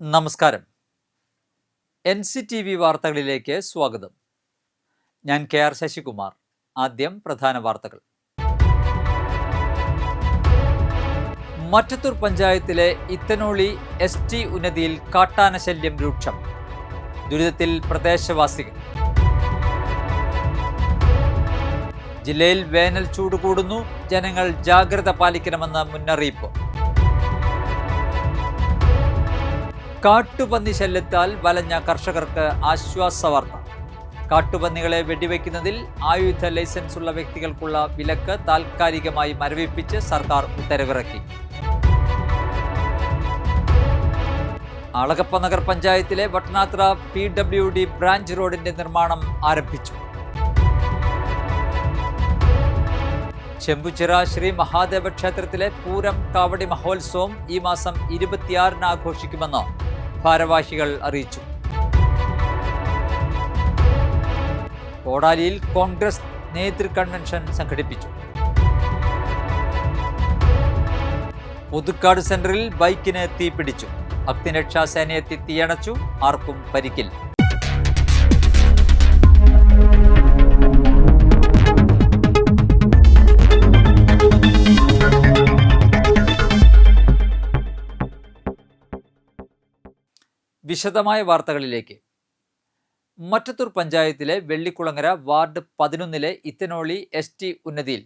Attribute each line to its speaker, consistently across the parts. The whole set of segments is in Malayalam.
Speaker 1: നമസ്കാരം. NCTV വാർത്തകളിലേക്ക് സ്വാഗതം. ഞാൻ KR ശശികുമാർ. ആദ്യം പ്രധാന വാർത്തകൾ. മറ്റത്തൂർ പഞ്ചായത്തിലെ ഇത്തനോളി ST ഉന്നതിയിൽ കാട്ടാന ശല്യം രൂക്ഷം. ദുരിതത്തിൽ പ്രദേശവാസികൾ. ജില്ലയിൽ വേനൽ ചൂട് കൂടുന്നു. ജനങ്ങൾ ജാഗ്രത പാലിക്കണമെന്ന് മുന്നറിയിപ്പ്. കാട്ടുപന്നി ശല്യത്താൽ വലഞ്ഞ കർഷകർക്ക് ആശ്വാസവാർത്ത. കാട്ടുപന്നികളെ വെടിവെക്കുന്നതിൽ ആയുധ ലൈസൻസ് ഉള്ള വ്യക്തികൾക്കുള്ള വിലക്ക് താൽക്കാലികമായി മരവിപ്പിച്ച് സർക്കാർ ഉത്തരവിറക്കി. അളഗപ്പ നഗർ പഞ്ചായത്തിലെ വട്ടനാത്ര PWD ബ്രാഞ്ച് റോഡിന്റെ നിർമ്മാണം ആരംഭിച്ചു. ചെമ്പുച്ചിറ ശ്രീ മഹാദേവ ക്ഷേത്രത്തിലെ പൂരം കാവടി മഹോത്സവം ഈ മാസം 26-ന് ആഘോഷിക്കുമെന്ന് ഭാരവാഹികൾ അറിയിച്ചു. കോടാലിയിൽ കോൺഗ്രസ് നേതൃ കൺവെൻഷൻ സംഘടിപ്പിച്ചു. പുതുക്കാട് സെന്ററിൽ ബൈക്കിന് തീപിടിച്ചു. അഗ്നിരക്ഷാ സേനയെത്തി തീയണച്ചു. ആർക്കും പരിക്കില്ല. വിശദമായ വാർത്തകളിലേക്ക്. മറ്റത്തൂർ പഞ്ചായത്തിലെ വെള്ളിക്കുളങ്ങര വാർഡ് 11-ലെ ഇത്തനോളി ST ഉന്നതിയിൽ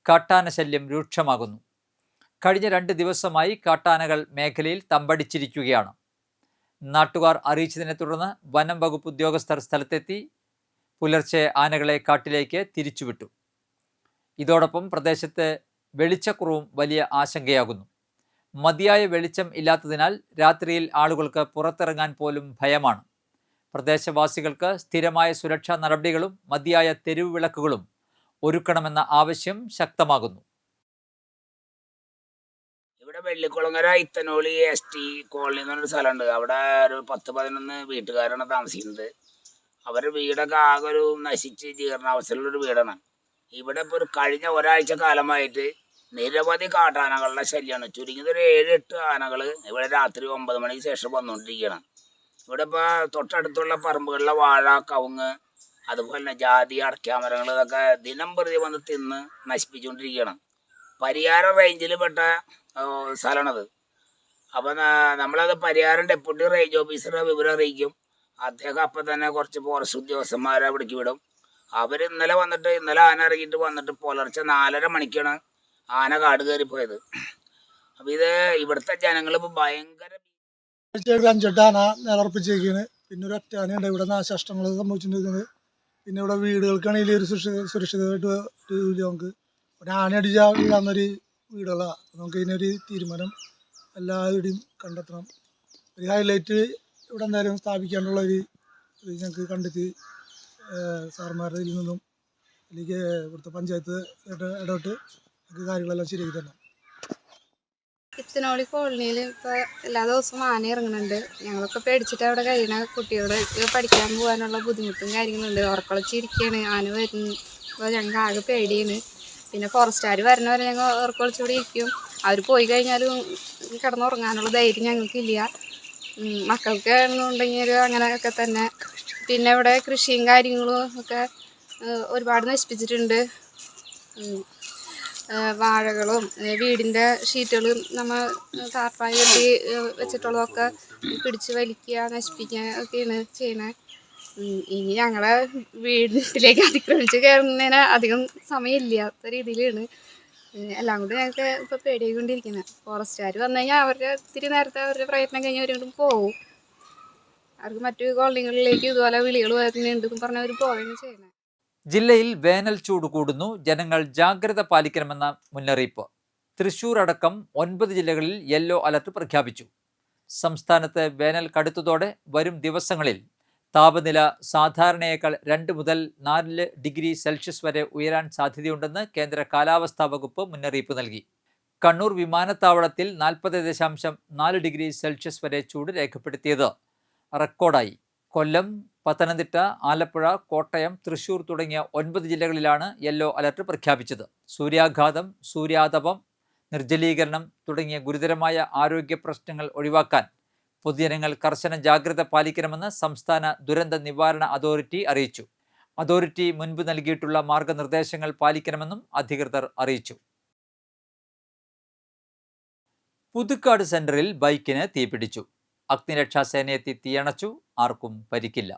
Speaker 1: കാട്ടാന ശല്യം രൂക്ഷമാകുന്നു. കഴിഞ്ഞ 2 ദിവസമായി കാട്ടാനകൾ മേഖലയിൽ തമ്പടിച്ചിരിക്കുകയാണ്. നാട്ടുകാർ അറിയിച്ചതിനെ തുടർന്ന് വനം വകുപ്പ് ഉദ്യോഗസ്ഥർ സ്ഥലത്തെത്തി പുലർച്ചെ ആനകളെ കാട്ടിലേക്ക് തിരിച്ചുവിട്ടു. ഇതോടൊപ്പം പ്രദേശത്ത് വെളിച്ചക്കുറവും വലിയ ആശങ്കയാകുന്നു. മതിയായ വെളിച്ചം ഇല്ലാത്തതിനാൽ രാത്രിയിൽ ആളുകൾക്ക് പുറത്തിറങ്ങാൻ പോലും ഭയമാണ്. പ്രദേശവാസികൾക്ക് സ്ഥിരമായ സുരക്ഷാ നടപടികളും മതിയായ തെരുവ് വിളക്കുകളും ഒരുക്കണമെന്ന ആവശ്യം ശക്തമാകുന്നു.
Speaker 2: ഇവിടെ വെള്ളിക്കുളങ്ങര ഇത്തനോളി ST കോളനി എന്ന് പറഞ്ഞൊരു സ്ഥലമുണ്ട്. അവിടെ ഒരു 10-11 വീട്ടുകാരാണ് താമസിക്കുന്നത്. അവരുടെ വീടൊക്കെ ആകെ ഒരു നശിച്ച് ജീർണാവസ്ഥയിലുള്ളൊരു വീടാണ്. ഇവിടെ ഇപ്പോൾ ഒരു കഴിഞ്ഞ ഒരാഴ്ച കാലമായിട്ട് നിരവധി കാട്ടാനകളുടെ ശല്യമാണ്. ചുരുങ്ങിയത് ഒരു 7-8 ആനകൾ ഇവിടെ രാത്രി 9 മണിക്ക് ശേഷം വന്നുകൊണ്ടിരിക്കുകയാണ്. ഇവിടെ ഇപ്പോൾ തൊട്ടടുത്തുള്ള പറമ്പുകളിലെ വാഴ, കവുങ്ങ്, അതുപോലെ തന്നെ ജാതി, അടയ്ക്കാമരങ്ങൾ ഇതൊക്കെ ദിനം പ്രതി വന്ന് തിന്ന് നശിപ്പിച്ചുകൊണ്ടിരിക്കുകയാണ്. പരിയാരം റേഞ്ചിൽ പെട്ട സ്ഥലമാണത്. അപ്പോൾ നമ്മളത് പരിയാരം ഡെപ്യൂട്ടി റേഞ്ച് ഓഫീസറെ വിവരം അറിയിക്കും. അദ്ദേഹം അപ്പം തന്നെ കുറച്ച് ഫോറസ്റ്റ് ഉദ്യോഗസ്ഥന്മാരെ വിളിക്ക് വിടും. അവർ ഇന്നലെ ആന ഇറങ്ങിയിട്ട് വന്നിട്ട് പുലർച്ചെ 4:30 മണിക്കാണ് ആന കാട് കയറിപ്പോയത്. അപ്പം ഇത് ഇവിടുത്തെ ജനങ്ങൾ ഇപ്പോൾ ഭയങ്കര
Speaker 3: 5-8 ആന നിലർപ്പിച്ചേക്കാണ്. പിന്നെ ഒരു ഒറ്റ ആനയുണ്ട്. ഇവിടെ നാശനഷ്ടങ്ങൾ സംഭവിച്ചിട്ടുണ്ടെങ്കിൽ പിന്നെ ഇവിടെ വീടുകൾക്കാണെങ്കിൽ ഒരു സുരക്ഷിതമായിട്ട് ഇല്ല. നമുക്ക് ഒരു ആന അടിച്ചാൽ വീഴാവുന്നൊരു വീടുകളാണ്. നമുക്ക് ഇതിനൊരു തീരുമാനം എല്ലാവരുടെയും കണ്ടെത്തണം. ഒരു ഹൈലൈറ്റ് ഇവിടെ എന്തായാലും സ്ഥാപിക്കാനുള്ള ഒരു ഇത് ഞങ്ങൾക്ക് കണ്ടെത്തി സാർമാരുടെ ഇതിൽ നിന്നും അല്ലെങ്കിൽ ഇവിടുത്തെ പഞ്ചായത്ത് ഇടപെട്ട് ഞങ്ങൾക്ക് കാര്യങ്ങളെല്ലാം ശരിയാക്കി തരണം.
Speaker 4: ഇത്തനോളി കോളനിയിൽ ഇപ്പോൾ എല്ലാ ദിവസവും ആന ഇറങ്ങുന്നുണ്ട്. ഞങ്ങളൊക്കെ പേടിച്ചിട്ട് അവിടെ കഴിയണ കുട്ടികളോട് പഠിക്കാൻ പോകാനുള്ള ബുദ്ധിമുട്ടും കാര്യങ്ങളുണ്ട്. ഉറക്കൊളിച്ചിരിക്കുകയാണ്. ആന വരുമ്പോൾ ഞങ്ങൾക്ക് ആകെ പേടിയാണ്. പിന്നെ ഫോറസ്റ്റുകാർ വരുന്നവരെ ഞങ്ങൾ ഉറക്കൊളിച്ചുകൂടി ഇരിക്കും. അവർ പോയി കഴിഞ്ഞാലും കിടന്നുറങ്ങാനുള്ള ധൈര്യം ഞങ്ങൾക്കില്ല. മക്കൾക്ക് ഉണ്ടെങ്കിൽ അങ്ങനെയൊക്കെ തന്നെ. പിന്നെ ഇവിടെ കൃഷിയും കാര്യങ്ങളും ഒക്കെ ഒരുപാട് നശിപ്പിച്ചിട്ടുണ്ട്. വാഴകളും വീടിൻ്റെ ഷീറ്റുകളും നമ്മൾ താർപ്പായി കെട്ടി വെച്ചിട്ടുള്ളതൊക്കെ പിടിച്ച് വലിക്കുക, നശിപ്പിക്കുക ഒക്കെയാണ് ചെയ്യണത്. ഇനി ഞങ്ങളെ വീട്ടിലേക്ക് അതിക്രമിച്ച് കയറുന്നതിന് അധികം സമയമില്ലാത്ത രീതിയിലാണ് എല്ലാം കൂടി ഞങ്ങൾക്ക് ഇപ്പോൾ പേടിയായിക്കൊണ്ടിരിക്കുന്നത്. ഫോറസ്റ്റുകാർ വന്നു കഴിഞ്ഞാൽ അവരുടെ ഇത്തിരി നേരത്തെ അവരുടെ പ്രയത്നം കഴിഞ്ഞ് അവരും പോകും. അവർക്ക് മറ്റു കോളനികളിലേക്ക് ഇതുപോലെ വിളികൾ വരുന്നുണ്ടെന്ന് പറഞ്ഞവർ പോവുകയാണ് ചെയ്യുന്നത്.
Speaker 1: ജില്ലയിൽ വേനൽ ചൂട് കൂടുന്നു. ജനങ്ങൾ ജാഗ്രത പാലിക്കണമെന്ന മുന്നറിയിപ്പ്. തൃശൂർ അടക്കം 9 ജില്ലകളിൽ യെല്ലോ അലർട്ട് പ്രഖ്യാപിച്ചു. സംസ്ഥാനത്ത് വേനൽ കടുത്തതോടെ വരും ദിവസങ്ങളിൽ താപനില സാധാരണയേക്കാൾ 2 മുതൽ 4 ഡിഗ്രി സെൽഷ്യസ് വരെ ഉയരാൻ സാധ്യതയുണ്ടെന്ന് കേന്ദ്ര കാലാവസ്ഥാ വകുപ്പ് മുന്നറിയിപ്പ് നൽകി. കണ്ണൂർ വിമാനത്താവളത്തിൽ 40.4 ഡിഗ്രി സെൽഷ്യസ് വരെ ചൂട് രേഖപ്പെടുത്തിയത് റെക്കോർഡായി. കൊല്ലം, പത്തനംതിട്ട, ആലപ്പുഴ, കോട്ടയം, തൃശൂർ തുടങ്ങിയ 9 ജില്ലകളിലാണ് യെല്ലോ അലർട്ട് പ്രഖ്യാപിച്ചത്. സൂര്യാഘാതം, സൂര്യാതപം, നിർജ്ജലീകരണം തുടങ്ങിയ ഗുരുതരമായ ആരോഗ്യ പ്രശ്നങ്ങൾ ഒഴിവാക്കാൻ പൊതുജനങ്ങൾ കർശന ജാഗ്രത പാലിക്കണമെന്ന് സംസ്ഥാന ദുരന്ത നിവാരണ അതോറിറ്റി അറിയിച്ചു. അതോറിറ്റി മുൻപ് നൽകിയിട്ടുള്ള മാർഗനിർദ്ദേശങ്ങൾ പാലിക്കണമെന്നും അധികൃതർ അറിയിച്ചു. പുതുക്കാട് സെന്ററിൽ ബൈക്കിന് തീപിടിച്ചു. അഗ്നിരക്ഷാസേനയെത്തി തീയണച്ചു. ആർക്കും പരിക്കില്ല.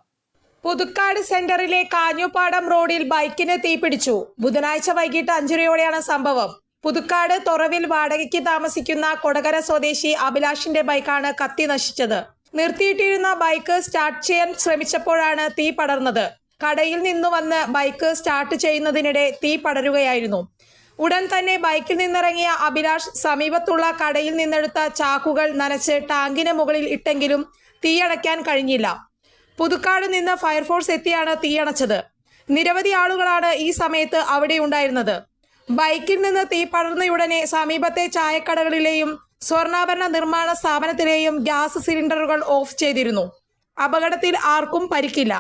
Speaker 5: പുതുക്കാട് സെന്ററിലെ കാഞ്ഞുപാടം റോഡിൽ ബൈക്കിന് തീപിടിച്ചു. ബുധനാഴ്ച വൈകിട്ട് 5:30യോടെയാണ് സംഭവം. പുതുക്കാട് തൊറവിൽ വാടകയ്ക്ക് താമസിക്കുന്ന കൊടകര സ്വദേശി അഭിലാഷിന്റെ ബൈക്കാണ് കത്തി നശിച്ചത്. നിർത്തിയിട്ടിരുന്ന ബൈക്ക് സ്റ്റാർട്ട് ചെയ്യാൻ ശ്രമിച്ചപ്പോഴാണ് തീ പടർന്നത്. കടയിൽ നിന്നു വന്ന് ബൈക്ക് സ്റ്റാർട്ട് ചെയ്യുന്നതിനിടെ തീ പടരുകയായിരുന്നു. ഉടൻ തന്നെ ബൈക്കിൽ നിന്നിറങ്ങിയ അഭിലാഷ് സമീപത്തുള്ള കടയിൽ നിന്നെടുത്ത ചാക്കുകൾ നനച്ച് ടാങ്കിന് മുകളിൽ ഇട്ടെങ്കിലും തീയണയ്ക്കാൻ കഴിഞ്ഞില്ല. പുതുക്കാട് നിന്ന് ഫയർഫോഴ്സ് എത്തിയാണ് തീയണച്ചത്. നിരവധി ആളുകളാണ് ഈ സമയത്ത് അവിടെ ഉണ്ടായിരുന്നത്. ബൈക്കിൽ നിന്ന് തീ പടർന്നയുടനെ സമീപത്തെ ചായക്കടകളിലെയും സ്വർണ്ണാഭരണ നിർമ്മാണ സ്ഥാപനത്തിലെയും ഗ്യാസ് സിലിണ്ടറുകൾ ഓഫ് ചെയ്തിരുന്നു. അപകടത്തിൽ ആർക്കും പരിക്കില്ല.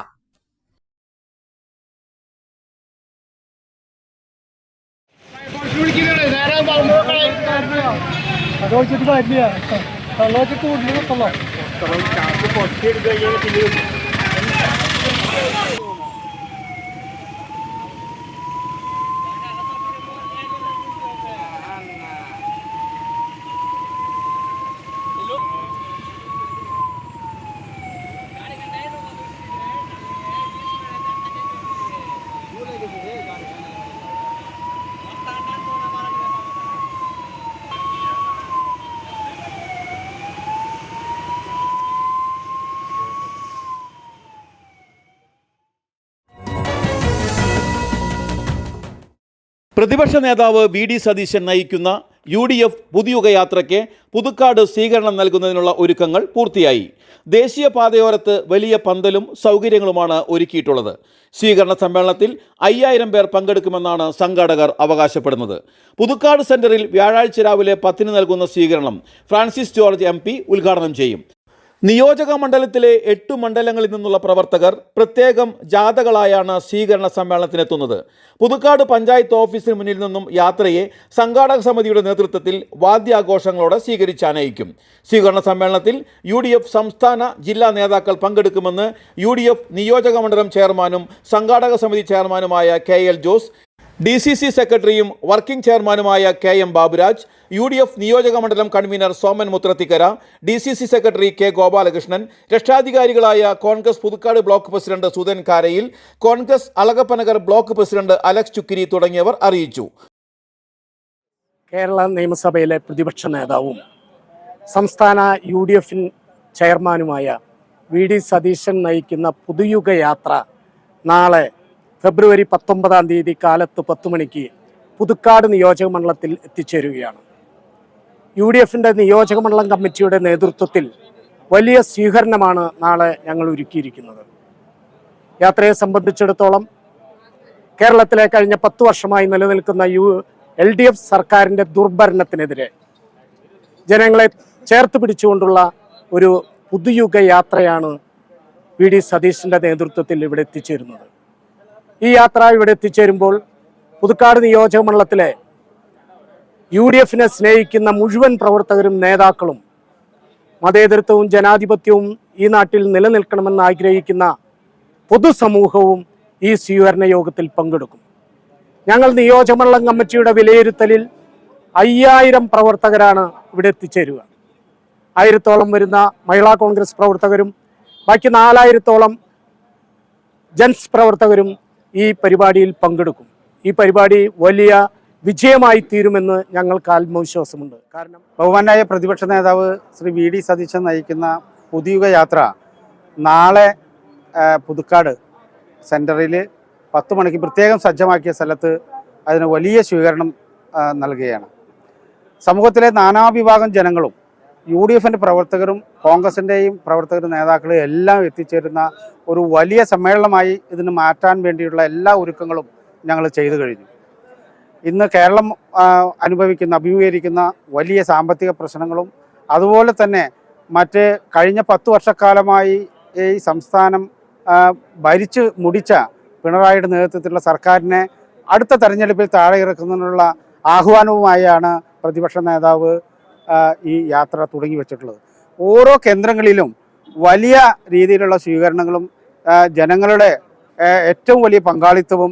Speaker 6: പ്രതിപക്ഷ നേതാവ് വി.ഡി. സതീശൻ നയിക്കുന്ന UDF പുതുയുഗയാത്രയ്ക്ക് പുതുക്കാട് സ്വീകരണം നൽകുന്നതിനുള്ള ഒരുക്കങ്ങൾ പൂർത്തിയായി. ദേശീയപാതയോരത്ത് വലിയ പന്തലും സൗകര്യങ്ങളുമാണ് ഒരുക്കിയിട്ടുള്ളത്. സ്വീകരണ സമ്മേളനത്തിൽ 5000 പേർ പങ്കെടുക്കുമെന്നാണ് സംഘാടകർ അവകാശപ്പെടുന്നത്. പുതുക്കാട് സെന്ററിൽ വ്യാഴാഴ്ച രാവിലെ 10 നൽകുന്ന സ്വീകരണം ഫ്രാൻസിസ് ജോർജ് MP ഉദ്ഘാടനം ചെയ്യും. നിയോജക മണ്ഡലത്തിലെ 8 മണ്ഡലങ്ങളിൽ നിന്നുള്ള പ്രവർത്തകർ പ്രത്യേകം ജാഥകളായാണ് സ്വീകരണ സമ്മേളനത്തിനെത്തുന്നത്. പുതുക്കാട് പഞ്ചായത്ത് ഓഫീസിന് മുന്നിൽ നിന്നും യാത്രയെ സംഘാടക സമിതിയുടെ നേതൃത്വത്തിൽ വാദ്യാഘോഷങ്ങളോടെ സ്വീകരിച്ചാനയിക്കും. സ്വീകരണ സമ്മേളനത്തിൽ UDF സംസ്ഥാന ജില്ലാ നേതാക്കൾ പങ്കെടുക്കുമെന്ന് UDF നിയോജക മണ്ഡലം ചെയർമാനും സംഘാടക സമിതി ചെയർമാനുമായ KL ജോസ്, DCC സെക്രട്ടറിയും വർക്കിംഗ് ചെയർമാനുമായ KM ബാബുരാജ്, UDF നിയോജക മണ്ഡലം convener Soman Muthrathikkara, DCC secretary K Gopalakrishnan, രക്ഷാധികാരികളായ Congress Puthukkad block president Sudhan Karayil, Congress Alakappanagar block president Alex Chukkiri തുടങ്ങിയവർ അറിയിച്ചു.
Speaker 7: കേരള നിയമസഭയിലെ പ്രതിപക്ഷ നേതാവും സംസ്ഥാന UDF ചെയർമാനുമായ വി.ഡി. സതീശൻ നയിക്കുന്ന പുതുയുഗ യാത്ര നാളെ ഫെബ്രുവരി 19-ാം തീയതി കാലത്ത് 10 മണിക്ക് പുതുക്കാട് നിയോജക മണ്ഡലത്തിൽ എത്തിച്ചേരുകയാണ്. UDF നിയോജക മണ്ഡലം കമ്മിറ്റിയുടെ നേതൃത്വത്തിൽ വലിയ സ്വീകരണമാണ് നാളെ ഞങ്ങൾ ഒരുക്കിയിരിക്കുന്നത്. യാത്രയെ സംബന്ധിച്ചിടത്തോളം കേരളത്തിലെ കഴിഞ്ഞ 10 വർഷമായി നിലനിൽക്കുന്ന LDF സർക്കാരിൻ്റെ ദുർഭരണത്തിനെതിരെ ജനങ്ങളെ ചേർത്ത് പിടിച്ചുകൊണ്ടുള്ള ഒരു പുതുയുഗ യാത്രയാണ് വി.ഡി. സതീശൻ്റെ നേതൃത്വത്തിൽ ഇവിടെ എത്തിച്ചേരുന്നത്. ഈ യാത്ര ഇവിടെ എത്തിച്ചേരുമ്പോൾ പുതുക്കാട് നിയോജക മണ്ഡലത്തിലെ UDF സ്നേഹിക്കുന്ന മുഴുവൻ പ്രവർത്തകരും നേതാക്കളും മതേതരത്വവും ജനാധിപത്യവും ഈ നാട്ടിൽ നിലനിൽക്കണമെന്ന് ആഗ്രഹിക്കുന്ന പൊതുസമൂഹവും ഈ സ്വീകരണ യോഗത്തിൽ പങ്കെടുക്കും. ഞങ്ങൾ നിയോജക മണ്ഡലം കമ്മിറ്റിയുടെ വിലയിരുത്തലിൽ 5000 പ്രവർത്തകരാണ് ഇവിടെ എത്തിച്ചേരുക. 1000-ഓളം വരുന്ന മഹിളാ കോൺഗ്രസ് പ്രവർത്തകരും ബാക്കി 4000-ഓളം ജൻസ് പ്രവർത്തകരും ഈ പരിപാടിയിൽ പങ്കെടുക്കും. ഈ പരിപാടി വലിയ വിജയമായി തീരുമെന്ന് ഞങ്ങൾക്ക് ആത്മവിശ്വാസമുണ്ട്. കാരണം
Speaker 8: ബഹുമാനായ പ്രതിപക്ഷ നേതാവ് ശ്രീ വി.ഡി. സതീശൻ നയിക്കുന്ന പുതുയുഗ യാത്ര നാളെ പുതുക്കാട് സെൻറ്ററിൽ 10 മണിക്ക് പ്രത്യേകം സജ്ജമാക്കിയ സ്ഥലത്ത് അതിന് വലിയ സ്വീകരണം നൽകുകയാണ്. സമൂഹത്തിലെ നാനാവിഭാഗം ജനങ്ങളും UDF പ്രവർത്തകരും കോൺഗ്രസിൻ്റെയും പ്രവർത്തകരും നേതാക്കളും എല്ലാം എത്തിച്ചേരുന്ന ഒരു വലിയ സമ്മേളനമായി ഇതിന് മാറ്റാൻ വേണ്ടിയുള്ള എല്ലാ ഒരുക്കങ്ങളും ഞങ്ങൾ ചെയ്തു കഴിഞ്ഞു. ഇന്ന് കേരളം അഭിമുഖീകരിക്കുന്ന വലിയ സാമ്പത്തിക പ്രശ്നങ്ങളും അതുപോലെ തന്നെ മറ്റ് കഴിഞ്ഞ 10 വർഷക്കാലമായി ഈ സംസ്ഥാനം ഭരിച്ചു മുടിച്ച പിണറായിയുടെ നേതൃത്വത്തിലുള്ള സർക്കാരിനെ അടുത്ത തെരഞ്ഞെടുപ്പിൽ താഴെ ഇറക്കുന്നതിനുള്ള ആഹ്വാനവുമായാണ് പ്രതിപക്ഷ നേതാവ് ഈ യാത്ര തുടങ്ങി വെച്ചിട്ടുള്ളത്. ഓരോ കേന്ദ്രങ്ങളിലും വലിയ രീതിയിലുള്ള സ്വീകരണങ്ങളും ജനങ്ങളുടെ ഏറ്റവും വലിയ പങ്കാളിത്തവും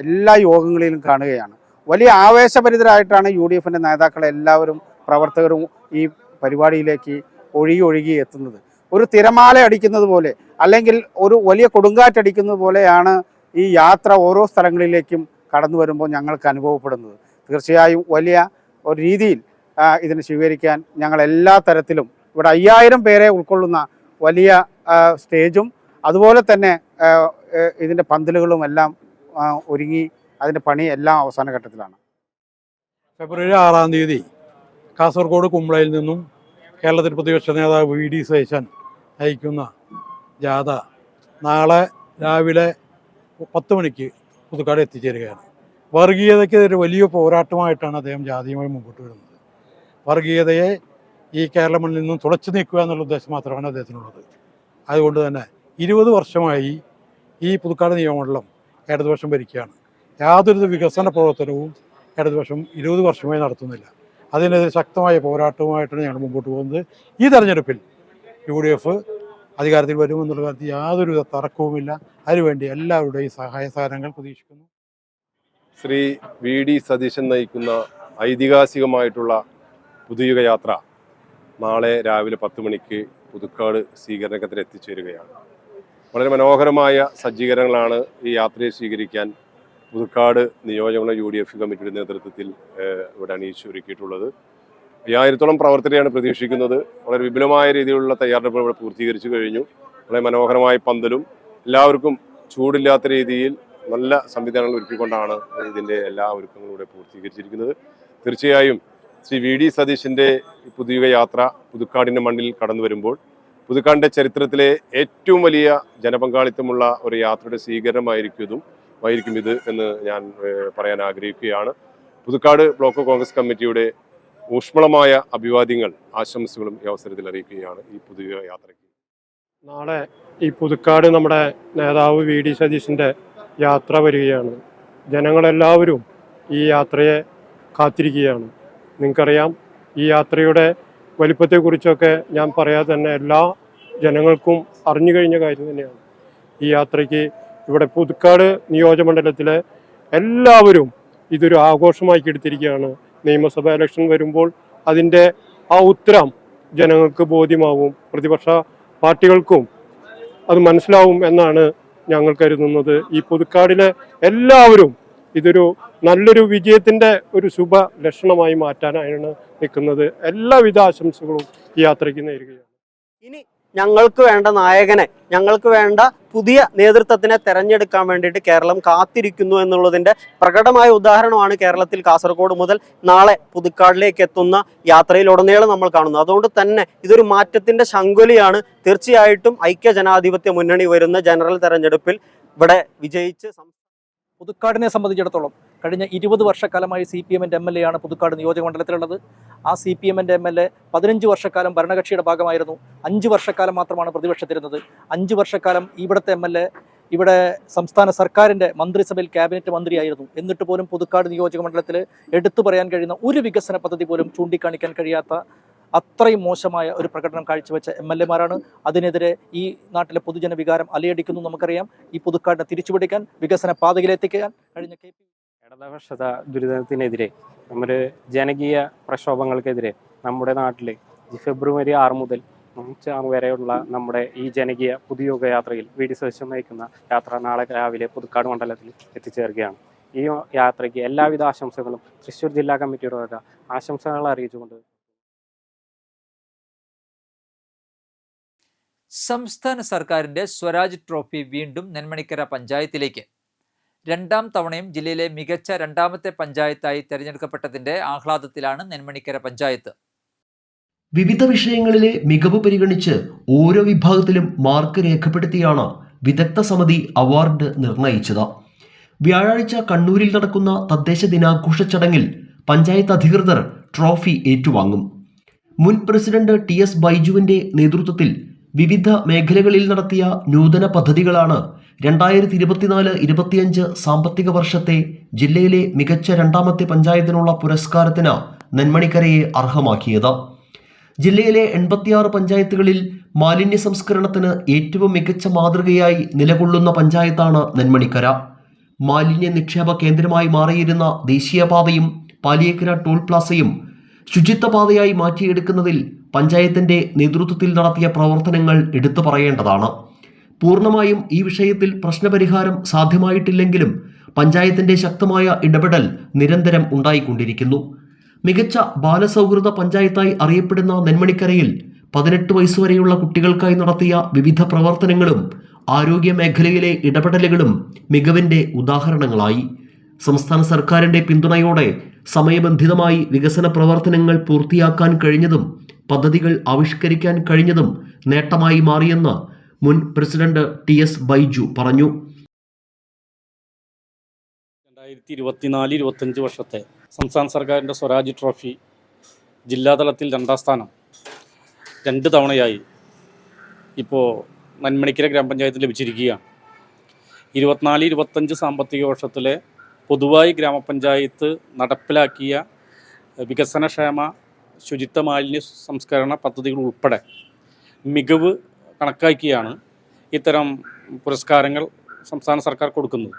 Speaker 8: എല്ലാ യോഗങ്ങളിലും കാണുകയാണ്. വലിയ ആവേശഭരിതരായിട്ടാണ് UDF നേതാക്കളെല്ലാവരും പ്രവർത്തകരും ഈ പരിപാടിയിലേക്ക് ഒഴുകി എത്തുന്നത്. ഒരു തിരമാല അടിക്കുന്നത് പോലെ അല്ലെങ്കിൽ ഒരു വലിയ കൊടുങ്കാറ്റടിക്കുന്നത് പോലെയാണ് ഈ യാത്ര ഓരോ സ്ഥലങ്ങളിലേക്കും കടന്നു വരുമ്പോൾ ഞങ്ങൾക്ക് അനുഭവപ്പെടുന്നത്. തീർച്ചയായും വലിയ ഒരു രീതിയിൽ ഇതിനെ സ്വീകരിക്കാൻ ഞങ്ങൾ എല്ലാ തരത്തിലും ഇവിടെ 5000 പേരെ ഉൾക്കൊള്ളുന്ന വലിയ സ്റ്റേജും അതുപോലെ തന്നെ ഇതിൻ്റെ പന്തലുകളും എല്ലാം ഒരുങ്ങി അതിൻ്റെ പണി എല്ലാം അവസാന ഘട്ടത്തിലാണ്.
Speaker 9: ഫെബ്രുവരി 6-ാം തീയതി കാസർഗോഡ് കുമ്പളയിൽ നിന്നും കേരളത്തിൽ പ്രതിപക്ഷ നേതാവ് VD സതീശൻ നയിക്കുന്ന ജാഥ നാളെ രാവിലെ 10 മണിക്ക് പുതുക്കാട് എത്തിച്ചേരുകയാണ്. വർഗീയതയ്ക്കെതിരെ വലിയ പോരാട്ടമായിട്ടാണ് അദ്ദേഹം ജാഥയുമായി മുമ്പോട്ട് വരുന്നത്. വർഗീയതയെ ഈ കേരള മണ്ണിൽ നിന്നും തുടച്ചു നീക്കുക എന്നുള്ള ഉദ്ദേശം മാത്രമാണ് അദ്ദേഹത്തിനുള്ളത്. അതുകൊണ്ട് തന്നെ 20 വർഷമായി ഈ പുതുക്കാട് നിയമമണ്ഡലം ഇടതുപക്ഷം ഭരിക്കുകയാണ്. യാതൊരു വികസന പ്രവർത്തനവും ഇടതുപക്ഷം 20 വർഷമായി നടത്തുന്നില്ല. അതിനെതിരെ ശക്തമായ പോരാട്ടവുമായിട്ടാണ് ഞങ്ങൾ മുമ്പോട്ട് പോകുന്നത്. ഈ തെരഞ്ഞെടുപ്പിൽ UDF അധികാരത്തിൽ വരുമെന്നുള്ള കാര്യത്തിൽ യാതൊരു തർക്കവുമില്ല. അതിനുവേണ്ടി എല്ലാവരുടെയും സഹായ സഹകരണങ്ങൾ പ്രതീക്ഷിക്കുന്നു.
Speaker 10: ശ്രീ VD സതീശൻ നയിക്കുന്ന ഐതിഹാസികമായിട്ടുള്ള പുതുയുഗ യാത്ര നാളെ രാവിലെ 10 മണിക്ക് പുതുക്കാട് സ്വീകരണത്തിൽ എത്തിച്ചേരുകയാണ്. വളരെ മനോഹരമായ സജ്ജീകരണങ്ങളാണ് ഈ യാത്രയെ സ്വീകരിക്കാൻ പുതുക്കാട് നിയോജകമണ്ഡലം UDF കമ്മിറ്റിയുടെ നേതൃത്വത്തിൽ ഇവിടെ അണിയിച്ചൊരുക്കിയിട്ടുള്ളത്. 5000-ഓളം പ്രവർത്തകരെയാണ് പ്രതീക്ഷിക്കുന്നത്. വളരെ വിപുലമായ രീതിയിലുള്ള തയ്യാറെടുപ്പുകൾ ഇവിടെ പൂർത്തീകരിച്ചു കഴിഞ്ഞു. വളരെ മനോഹരമായ പന്തലും എല്ലാവർക്കും ചൂടില്ലാത്ത രീതിയിൽ നല്ല സംവിധാനങ്ങൾ ഒരുക്കിക്കൊണ്ടാണ് ഇതിൻ്റെ എല്ലാ ഒരുക്കങ്ങളും ഇവിടെ പൂർത്തീകരിച്ചിരിക്കുന്നത്. തീർച്ചയായും ശ്രീ VD സതീശൻ്റെ പുതുയുഗ യാത്ര പുതുക്കാടിൻ്റെ മണ്ണിൽ കടന്നു വരുമ്പോൾ പുതുക്കാടിൻ്റെ ചരിത്രത്തിലെ ഏറ്റവും വലിയ ജനപങ്കാളിത്തമുള്ള ഒരു യാത്രയുടെ സ്വീകരണമായിരിക്കും ഇത് എന്ന് ഞാൻ പറയാൻ ആഗ്രഹിക്കുകയാണ്. പുതുക്കാട് ബ്ലോക്ക് കോൺഗ്രസ് കമ്മിറ്റിയുടെ ഊഷ്മളമായ അഭിവാദ്യങ്ങൾ ആശംസകളും ഈ അവസരത്തിൽ അറിയിക്കുകയാണ് ഈ പുതുയുഗ യാത്രയ്ക്ക്.
Speaker 11: നാളെ ഈ പുതുക്കാട് നമ്മുടെ നേതാവ് VD സതീശൻ്റെ യാത്ര വരികയാണ്. ജനങ്ങളെല്ലാവരും ഈ യാത്രയെ കാത്തിരിക്കുകയാണ്. നിങ്ങൾക്കറിയാം, ഈ യാത്രയുടെ വലിപ്പത്തെക്കുറിച്ചൊക്കെ ഞാൻ പറയാതെ തന്നെ എല്ലാ ജനങ്ങൾക്കും അറിഞ്ഞു കഴിഞ്ഞ കാര്യം തന്നെയാണ്. ഈ യാത്രയ്ക്ക് ഇവിടെ പുതുക്കാട് നിയോജകമണ്ഡലത്തിലെ എല്ലാവരും ഇതൊരു ആഘോഷമാക്കി എടുത്തിരിക്കുകയാണ്. നിയമസഭാ ഇലക്ഷൻ വരുമ്പോൾ അതിൻ്റെ ആ ഉത്തരം ജനങ്ങൾക്ക് ബോധ്യമാവും, പ്രതിപക്ഷ പാർട്ടികൾക്കും അത് മനസ്സിലാവും എന്നാണ് ഞങ്ങൾ കരുതുന്നത്. ഈ പുതുക്കാടിലെ എല്ലാവരും ഇതൊരു നല്ലൊരു വിജയത്തിൻ്റെ ഒരു ശുഭ ലക്ഷണമായി മാറ്റാനാണ് നിൽക്കുന്നത്. എല്ലാവിധ ആശംസകളും ഈ യാത്രയ്ക്ക് നേരുകയാണ്.
Speaker 12: ഇനി ഞങ്ങൾക്ക് വേണ്ട നായകനെ, ഞങ്ങൾക്ക് വേണ്ട പുതിയ നേതൃത്വത്തിനെ തെരഞ്ഞെടുക്കാൻ വേണ്ടിയിട്ട് കേരളം കാത്തിരിക്കുന്നു എന്നുള്ളതിൻ്റെ പ്രകടമായ ഉദാഹരണമാണ് കേരളത്തിൽ കാസർഗോഡ് മുതൽ നാളെ പുതുക്കാടിലേക്ക് എത്തുന്ന യാത്രയിലുടനീളം നമ്മൾ കാണുന്നത്. അതുകൊണ്ട് തന്നെ ഇതൊരു മാറ്റത്തിൻ്റെ ശങ്കുലിയാണ്. തീർച്ചയായിട്ടും ഐക്യ ജനാധിപത്യ മുന്നണി വരുന്ന ജനറൽ തെരഞ്ഞെടുപ്പിൽ ഇവിടെ വിജയിച്ച്
Speaker 13: പുതുക്കാടിനെ സംബന്ധിച്ചിടത്തോളം കഴിഞ്ഞ 20 വർഷക്കാലമായി CPM-ൻ്റെ MLA ആണ് പുതുക്കാട് നിയോജകമണ്ഡലത്തിലുള്ളത്. ആ CPM-ൻ്റെ MLA 15 വർഷക്കാലം ഭരണകക്ഷിയുടെ ഭാഗമായിരുന്നു. 5 വർഷക്കാലം മാത്രമാണ് പ്രതിപക്ഷത്തിരുന്നത്. 5 വർഷക്കാലം ഇവിടുത്തെ MLA ഇവിടെ സംസ്ഥാന സർക്കാരിൻ്റെ മന്ത്രിസഭയിൽ ക്യാബിനറ്റ് മന്ത്രിയായിരുന്നു. എന്നിട്ട് പോലും പുതുക്കാട് നിയോജകമണ്ഡലത്തിൽ എടുത്തു പറയാൻ കഴിയുന്ന ഒരു വികസന പദ്ധതി പോലും ചൂണ്ടിക്കാണിക്കാൻ കഴിയാത്ത അത്രയും മോശമായ ഒരു പ്രകടനം കാഴ്ചവെച്ച MLA-മാരാണ്. അതിനെതിരെ ഈ നാട്ടിലെ പൊതുജന വികാരം അലയടിക്കുന്നു. നമുക്കറിയാം, ഈ പുതുക്കാടിനെ തിരിച്ചുപിടിക്കാൻ, വികസന പാതയിലെത്തിക്കാൻ കഴിഞ്ഞ
Speaker 14: ഇടതുപക്ഷ ദുരിതത്തിനെതിരെ, നമ്മുടെ ജനകീയ പ്രക്ഷോഭങ്ങൾക്കെതിരെ നമ്മുടെ നാട്ടിൽ ഫെബ്രുവരി 6 മുതൽ 5 വരെയുള്ള നമ്മുടെ ഈ ജനകീയ പുതുയുഗ യാത്രയിൽ VD സതീശൻ നയിക്കുന്ന യാത്ര നാളെ രാവിലെ പുതുക്കാട് മണ്ഡലത്തിൽ എത്തിച്ചേരുകയാണ്. ഈ യാത്രയ്ക്ക് എല്ലാവിധ ആശംസകളും തൃശ്ശൂർ ജില്ലാ കമ്മിറ്റിയുടെ വക ആശംസകൾ അറിയിച്ചുകൊണ്ട്
Speaker 1: സംസ്ഥാന സർക്കാരിൻ്റെ സ്വരാജ് ട്രോഫി വീണ്ടും നെന്മണിക്കര പഞ്ചായത്തിലേക്ക്. 2ാം തവണയും ജില്ലയിലെ മികച്ച 2ാമത്തെ പഞ്ചായത്തായി തിരഞ്ഞെടുക്കപ്പെട്ടതിൻ്റെ ആഹ്ലാദത്തിലാണ് നെന്മണിക്കര പഞ്ചായത്ത്.
Speaker 15: വിവിധ വിഷയങ്ങളിലെ മികവ് പരിഗണിച്ച് ഓരോ വിഭാഗത്തിലും മാർക്ക് രേഖപ്പെടുത്തിയാണ് വിദഗ്ധ സമിതി അവാർഡ് നിർണയിച്ചത്. വ്യാഴാഴ്ച കണ്ണൂരിൽ നടക്കുന്ന തദ്ദേശ ദിനാഘോഷ ചടങ്ങിൽ പഞ്ചായത്ത് അധികൃതർ ട്രോഫി ഏറ്റുവാങ്ങും. മുൻ പ്രസിഡന്റ് TS ബൈജുവിന്റെ നേതൃത്വത്തിൽ വിവിധ മേഖലകളിൽ നടത്തിയ നൂതന പദ്ധതികളാണ് 2024-25 സാമ്പത്തിക വർഷത്തെ ജില്ലയിലെ മികച്ച 2ാമത്തെ പഞ്ചായത്തിനുള്ള പുരസ്കാരത്തിന് നെന്മണിക്കരയെ അർഹമാക്കിയത്. ജില്ലയിലെ 86 പഞ്ചായത്തുകളിൽ മാലിന്യ സംസ്കരണത്തിന് ഏറ്റവും മികച്ച മാതൃകയായി നിലകൊള്ളുന്ന പഞ്ചായത്താണ് നെന്മണിക്കര. മാലിന്യ നിക്ഷേപ കേന്ദ്രമായി മാറിയിരുന്ന ദേശീയപാതയും പാലിയേക്കര ടോൾ പ്ലാസയും ശുചിത്വപാതയായി മാറ്റിയെടുക്കുന്നതിൽ പഞ്ചായത്തിന്റെ നേതൃത്വത്തിൽ നടത്തിയ പ്രവർത്തനങ്ങൾ എടുത്തു പറയേണ്ടതാണ്. പൂർണ്ണമായും ഈ വിഷയത്തിൽ പ്രശ്നപരിഹാരം സാധ്യമായിട്ടില്ലെങ്കിലും പഞ്ചായത്തിന്റെ ശക്തമായ ഇടപെടൽ നിരന്തരം ഉണ്ടായിക്കൊണ്ടിരിക്കുന്നു. മികച്ച ബാലസൗഹൃദ പഞ്ചായത്തായി അറിയപ്പെടുന്ന നെന്മണിക്കരയിൽ 18 വയസ്സുവരെയുള്ള കുട്ടികൾക്കായി നടത്തിയ വിവിധ പ്രവർത്തനങ്ങളും ആരോഗ്യ മേഖലയിലെ ഇടപെടലുകളും മികവിന്റെ ഉദാഹരണങ്ങളായി. സംസ്ഥാന സർക്കാരിന്റെ പിന്തുണയോടെ സമയബന്ധിതമായി വികസന പ്രവർത്തനങ്ങൾ പൂർത്തിയാക്കാൻ കഴിഞ്ഞതും പദ്ധതികൾ ആവിഷ്കരിക്കാൻ കഴിഞ്ഞതും നേട്ടമായി മാറിയെന്ന് മുൻ പ്രസിഡന്റ് TS ബൈജു പറഞ്ഞു.
Speaker 14: 2024-25 വർഷത്തെ സംസ്ഥാന സർക്കാരിൻ്റെ സ്വരാജ് ട്രോഫി ജില്ലാതലത്തിൽ 2ാം സ്ഥാനം 2 തവണയായി ഇപ്പോൾ നെന്മണിക്കര ഗ്രാമപഞ്ചായത്ത് ലഭിച്ചിരിക്കുകയാണ്. 24-25 സാമ്പത്തിക വർഷത്തിലെ പൊതുവായി ഗ്രാമപഞ്ചായത്ത് നടപ്പിലാക്കിയ വികസനക്ഷേമ ശുചിത്വ മാലിന്യ സംസ്കരണ പദ്ധതികൾ ഉൾപ്പെടെ മികവ് കണക്കാക്കിയാണ് ഇത്തരം പുരസ്കാരങ്ങൾ സംസ്ഥാന സർക്കാർ കൊടുക്കുന്നത്.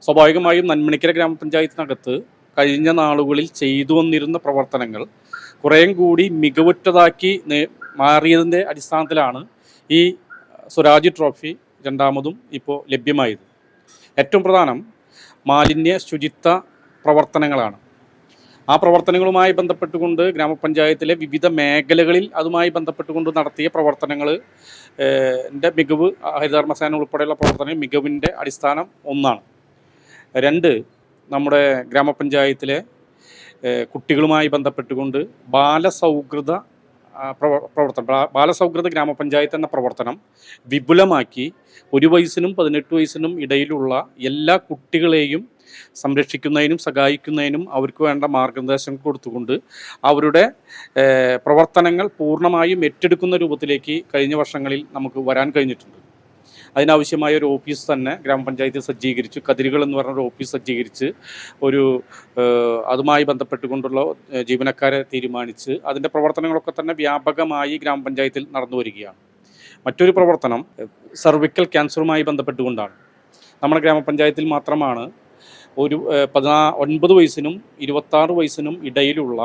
Speaker 14: സ്വാഭാവികമായും നെന്മണിക്കര ഗ്രാമപഞ്ചായത്തിനകത്ത് കഴിഞ്ഞ നാളുകളിൽ ചെയ്തു വന്നിരുന്ന പ്രവർത്തനങ്ങൾ കുറേയും കൂടി മികവുറ്റതാക്കി മാറിയതിൻ്റെ അടിസ്ഥാനത്തിലാണ് ഈ സ്വരാജ് ട്രോഫി 2ാമതും ഇപ്പോൾ ലഭ്യമായത്. ഏറ്റവും പ്രധാനം മാലിന്യ ശുചിത്വ പ്രവർത്തനങ്ങളാണ്. ആ പ്രവർത്തനങ്ങളുമായി ബന്ധപ്പെട്ടുകൊണ്ട് ഗ്രാമപഞ്ചായത്തിലെ വിവിധ മേഖലകളിൽ അതുമായി ബന്ധപ്പെട്ടുകൊണ്ട് നടത്തിയ പ്രവർത്തനങ്ങൾ മികവ് ഹരിതകർമ്മസേന ഉൾപ്പെടെയുള്ള പ്രവർത്തനങ്ങൾ മികവിൻ്റെ അടിസ്ഥാനം ഒന്നാണ്. 2, നമ്മുടെ ഗ്രാമപഞ്ചായത്തിലെ കുട്ടികളുമായി ബന്ധപ്പെട്ടുകൊണ്ട് ബാലസൗഹൃദ ഗ്രാമപഞ്ചായത്ത് എന്ന പ്രവർത്തനം വിപുലമാക്കി 1 വയസ്സിനും 18 വയസ്സിനും ഇടയിലുള്ള എല്ലാ കുട്ടികളെയും സംരക്ഷിക്കുന്നതിനും സഹായിക്കുന്നതിനും അവർക്ക് വേണ്ട മാർഗനിർദ്ദേശങ്ങൾ കൊടുത്തുകൊണ്ട് അവരുടെ പ്രവർത്തനങ്ങൾ പൂർണ്ണമായും ഏറ്റെടുക്കുന്ന രൂപത്തിലേക്ക് കഴിഞ്ഞ വർഷങ്ങളിൽ നമുക്ക് വരാൻ കഴിഞ്ഞിട്ടുണ്ട്. അതിനാവശ്യമായ ഒരു ഓഫീസ് തന്നെ ഗ്രാമപഞ്ചായത്തിൽ സജ്ജീകരിച്ചു. കതിരുകൾ എന്ന് പറഞ്ഞൊരു ഓഫീസ് സജ്ജീകരിച്ച് അതുമായി ബന്ധപ്പെട്ടുകൊണ്ടുള്ള ജീവനക്കാരെ തീരുമാനിച്ച് അതിൻ്റെ പ്രവർത്തനങ്ങളൊക്കെ തന്നെ വ്യാപകമായി ഗ്രാമപഞ്ചായത്തിൽ നടന്നു വരികയാണ്. മറ്റൊരു പ്രവർത്തനം സർവിക്കൽ ക്യാൻസറുമായി ബന്ധപ്പെട്ടുകൊണ്ടാണ്. നമ്മുടെ ഗ്രാമപഞ്ചായത്തിൽ മാത്രമാണ് ഒരു 19 വയസ്സിനും 26 വയസ്സിനും ഇടയിലുള്ള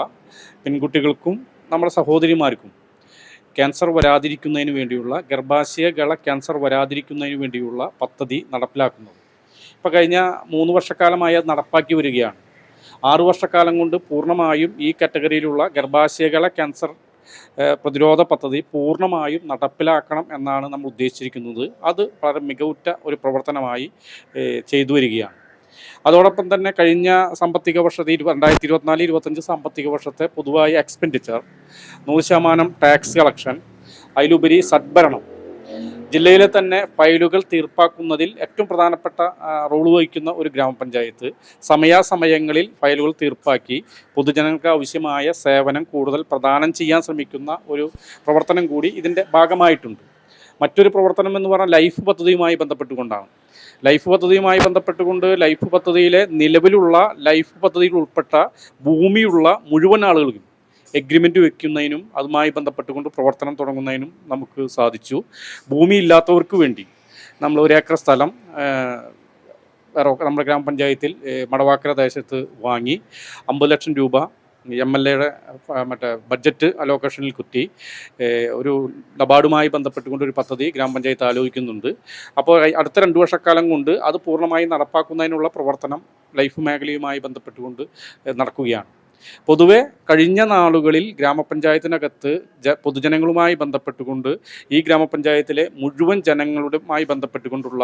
Speaker 14: പെൺകുട്ടികൾക്കും നമ്മുടെ സഹോദരിമാർക്കും ക്യാൻസർ വരാതിരിക്കുന്നതിന് വേണ്ടിയുള്ള ഗർഭാശയകള ക്യാൻസർ വരാതിരിക്കുന്നതിന് വേണ്ടിയുള്ള പദ്ധതി നടപ്പിലാക്കുന്നത്. ഇപ്പോൾ കഴിഞ്ഞ 3 വർഷക്കാലമായി അത് നടപ്പാക്കി വരികയാണ്. 6 വർഷക്കാലം കൊണ്ട് പൂർണ്ണമായും ഈ കാറ്റഗറിയിലുള്ള ഗർഭാശയകള ക്യാൻസർ പ്രതിരോധ പദ്ധതി പൂർണ്ണമായും നടപ്പിലാക്കണം എന്നാണ് നമ്മൾ ഉദ്ദേശിച്ചിരിക്കുന്നത്. അത് വളരെ മികവുറ്റ ഒരു പ്രവർത്തനമായി ചെയ്തു വരികയാണ്. അതോടൊപ്പം തന്നെ കഴിഞ്ഞ സാമ്പത്തിക വർഷത്തെ 2024-25 സാമ്പത്തിക വർഷത്തെ പൊതുവായ എക്സ്പെൻഡിച്ചർ 100% ടാക്സ് കളക്ഷൻ, അതിലുപരി സദ്ഭരണം, ജില്ലയിലെ തന്നെ ഫയലുകൾ തീർപ്പാക്കുന്നതിൽ ഏറ്റവും പ്രധാനപ്പെട്ട റോൾ വഹിക്കുന്ന ഒരു ഗ്രാമപഞ്ചായത്ത് സമയാസമയങ്ങളിൽ ഫയലുകൾ തീർപ്പാക്കി പൊതുജനങ്ങൾക്ക് ആവശ്യമായ സേവനം കൂടുതൽ പ്രദാനം ചെയ്യാൻ ശ്രമിക്കുന്ന ഒരു പ്രവർത്തനം കൂടി ഇതിൻ്റെ ഭാഗമായിട്ടുണ്ട്. മറ്റൊരു പ്രവർത്തനം എന്ന് പറഞ്ഞാൽ ലൈഫ് പദ്ധതിയുമായി ബന്ധപ്പെട്ടുകൊണ്ടാണ്. ലൈഫ് പദ്ധതിയിലെ നിലവിലുള്ള ലൈഫ് പദ്ധതിയിൽ ഉൾപ്പെട്ട ഭൂമിയുള്ള മുഴുവൻ ആളുകൾക്കും എഗ്രിമെൻ്റ് വയ്ക്കുന്നതിനും അതുമായി ബന്ധപ്പെട്ടുകൊണ്ട് പ്രവർത്തനം തുടങ്ങുന്നതിനും നമുക്ക് സാധിച്ചു. ഭൂമിയില്ലാത്തവർക്ക് വേണ്ടി നമ്മൾ 1 ഏക്കർ സ്ഥലം നമ്മുടെ ഗ്രാമപഞ്ചായത്തിൽ മടവാക്കര ദേശത്ത് വാങ്ങി 50 ലക്ഷം രൂപ MLAയുടെ ബഡ്ജറ്റ് അലോക്കേഷനിൽ കുത്തി ഒരു നബാർഡുമായി ബന്ധപ്പെട്ടുകൊണ്ട് ഒരു പദ്ധതി ഗ്രാമപഞ്ചായത്ത് ആലോചിക്കുന്നുണ്ട്. അപ്പോൾ അടുത്ത 2 വർഷക്കാലം കൊണ്ട് അത് പൂർണ്ണമായി നടപ്പാക്കുന്നതിനുള്ള പ്രവർത്തനം ലൈഫ് മേഖലയുമായി ബന്ധപ്പെട്ടുകൊണ്ട് നടക്കുകയാണ്. പൊതുവെ കഴിഞ്ഞ നാളുകളിൽ ഗ്രാമപഞ്ചായത്തിനകത്ത് പൊതുജനങ്ങളുമായി ബന്ധപ്പെട്ടുകൊണ്ട് ഈ ഗ്രാമപഞ്ചായത്തിലെ മുഴുവൻ ജനങ്ങളുമായി ബന്ധപ്പെട്ടുകൊണ്ടുള്ള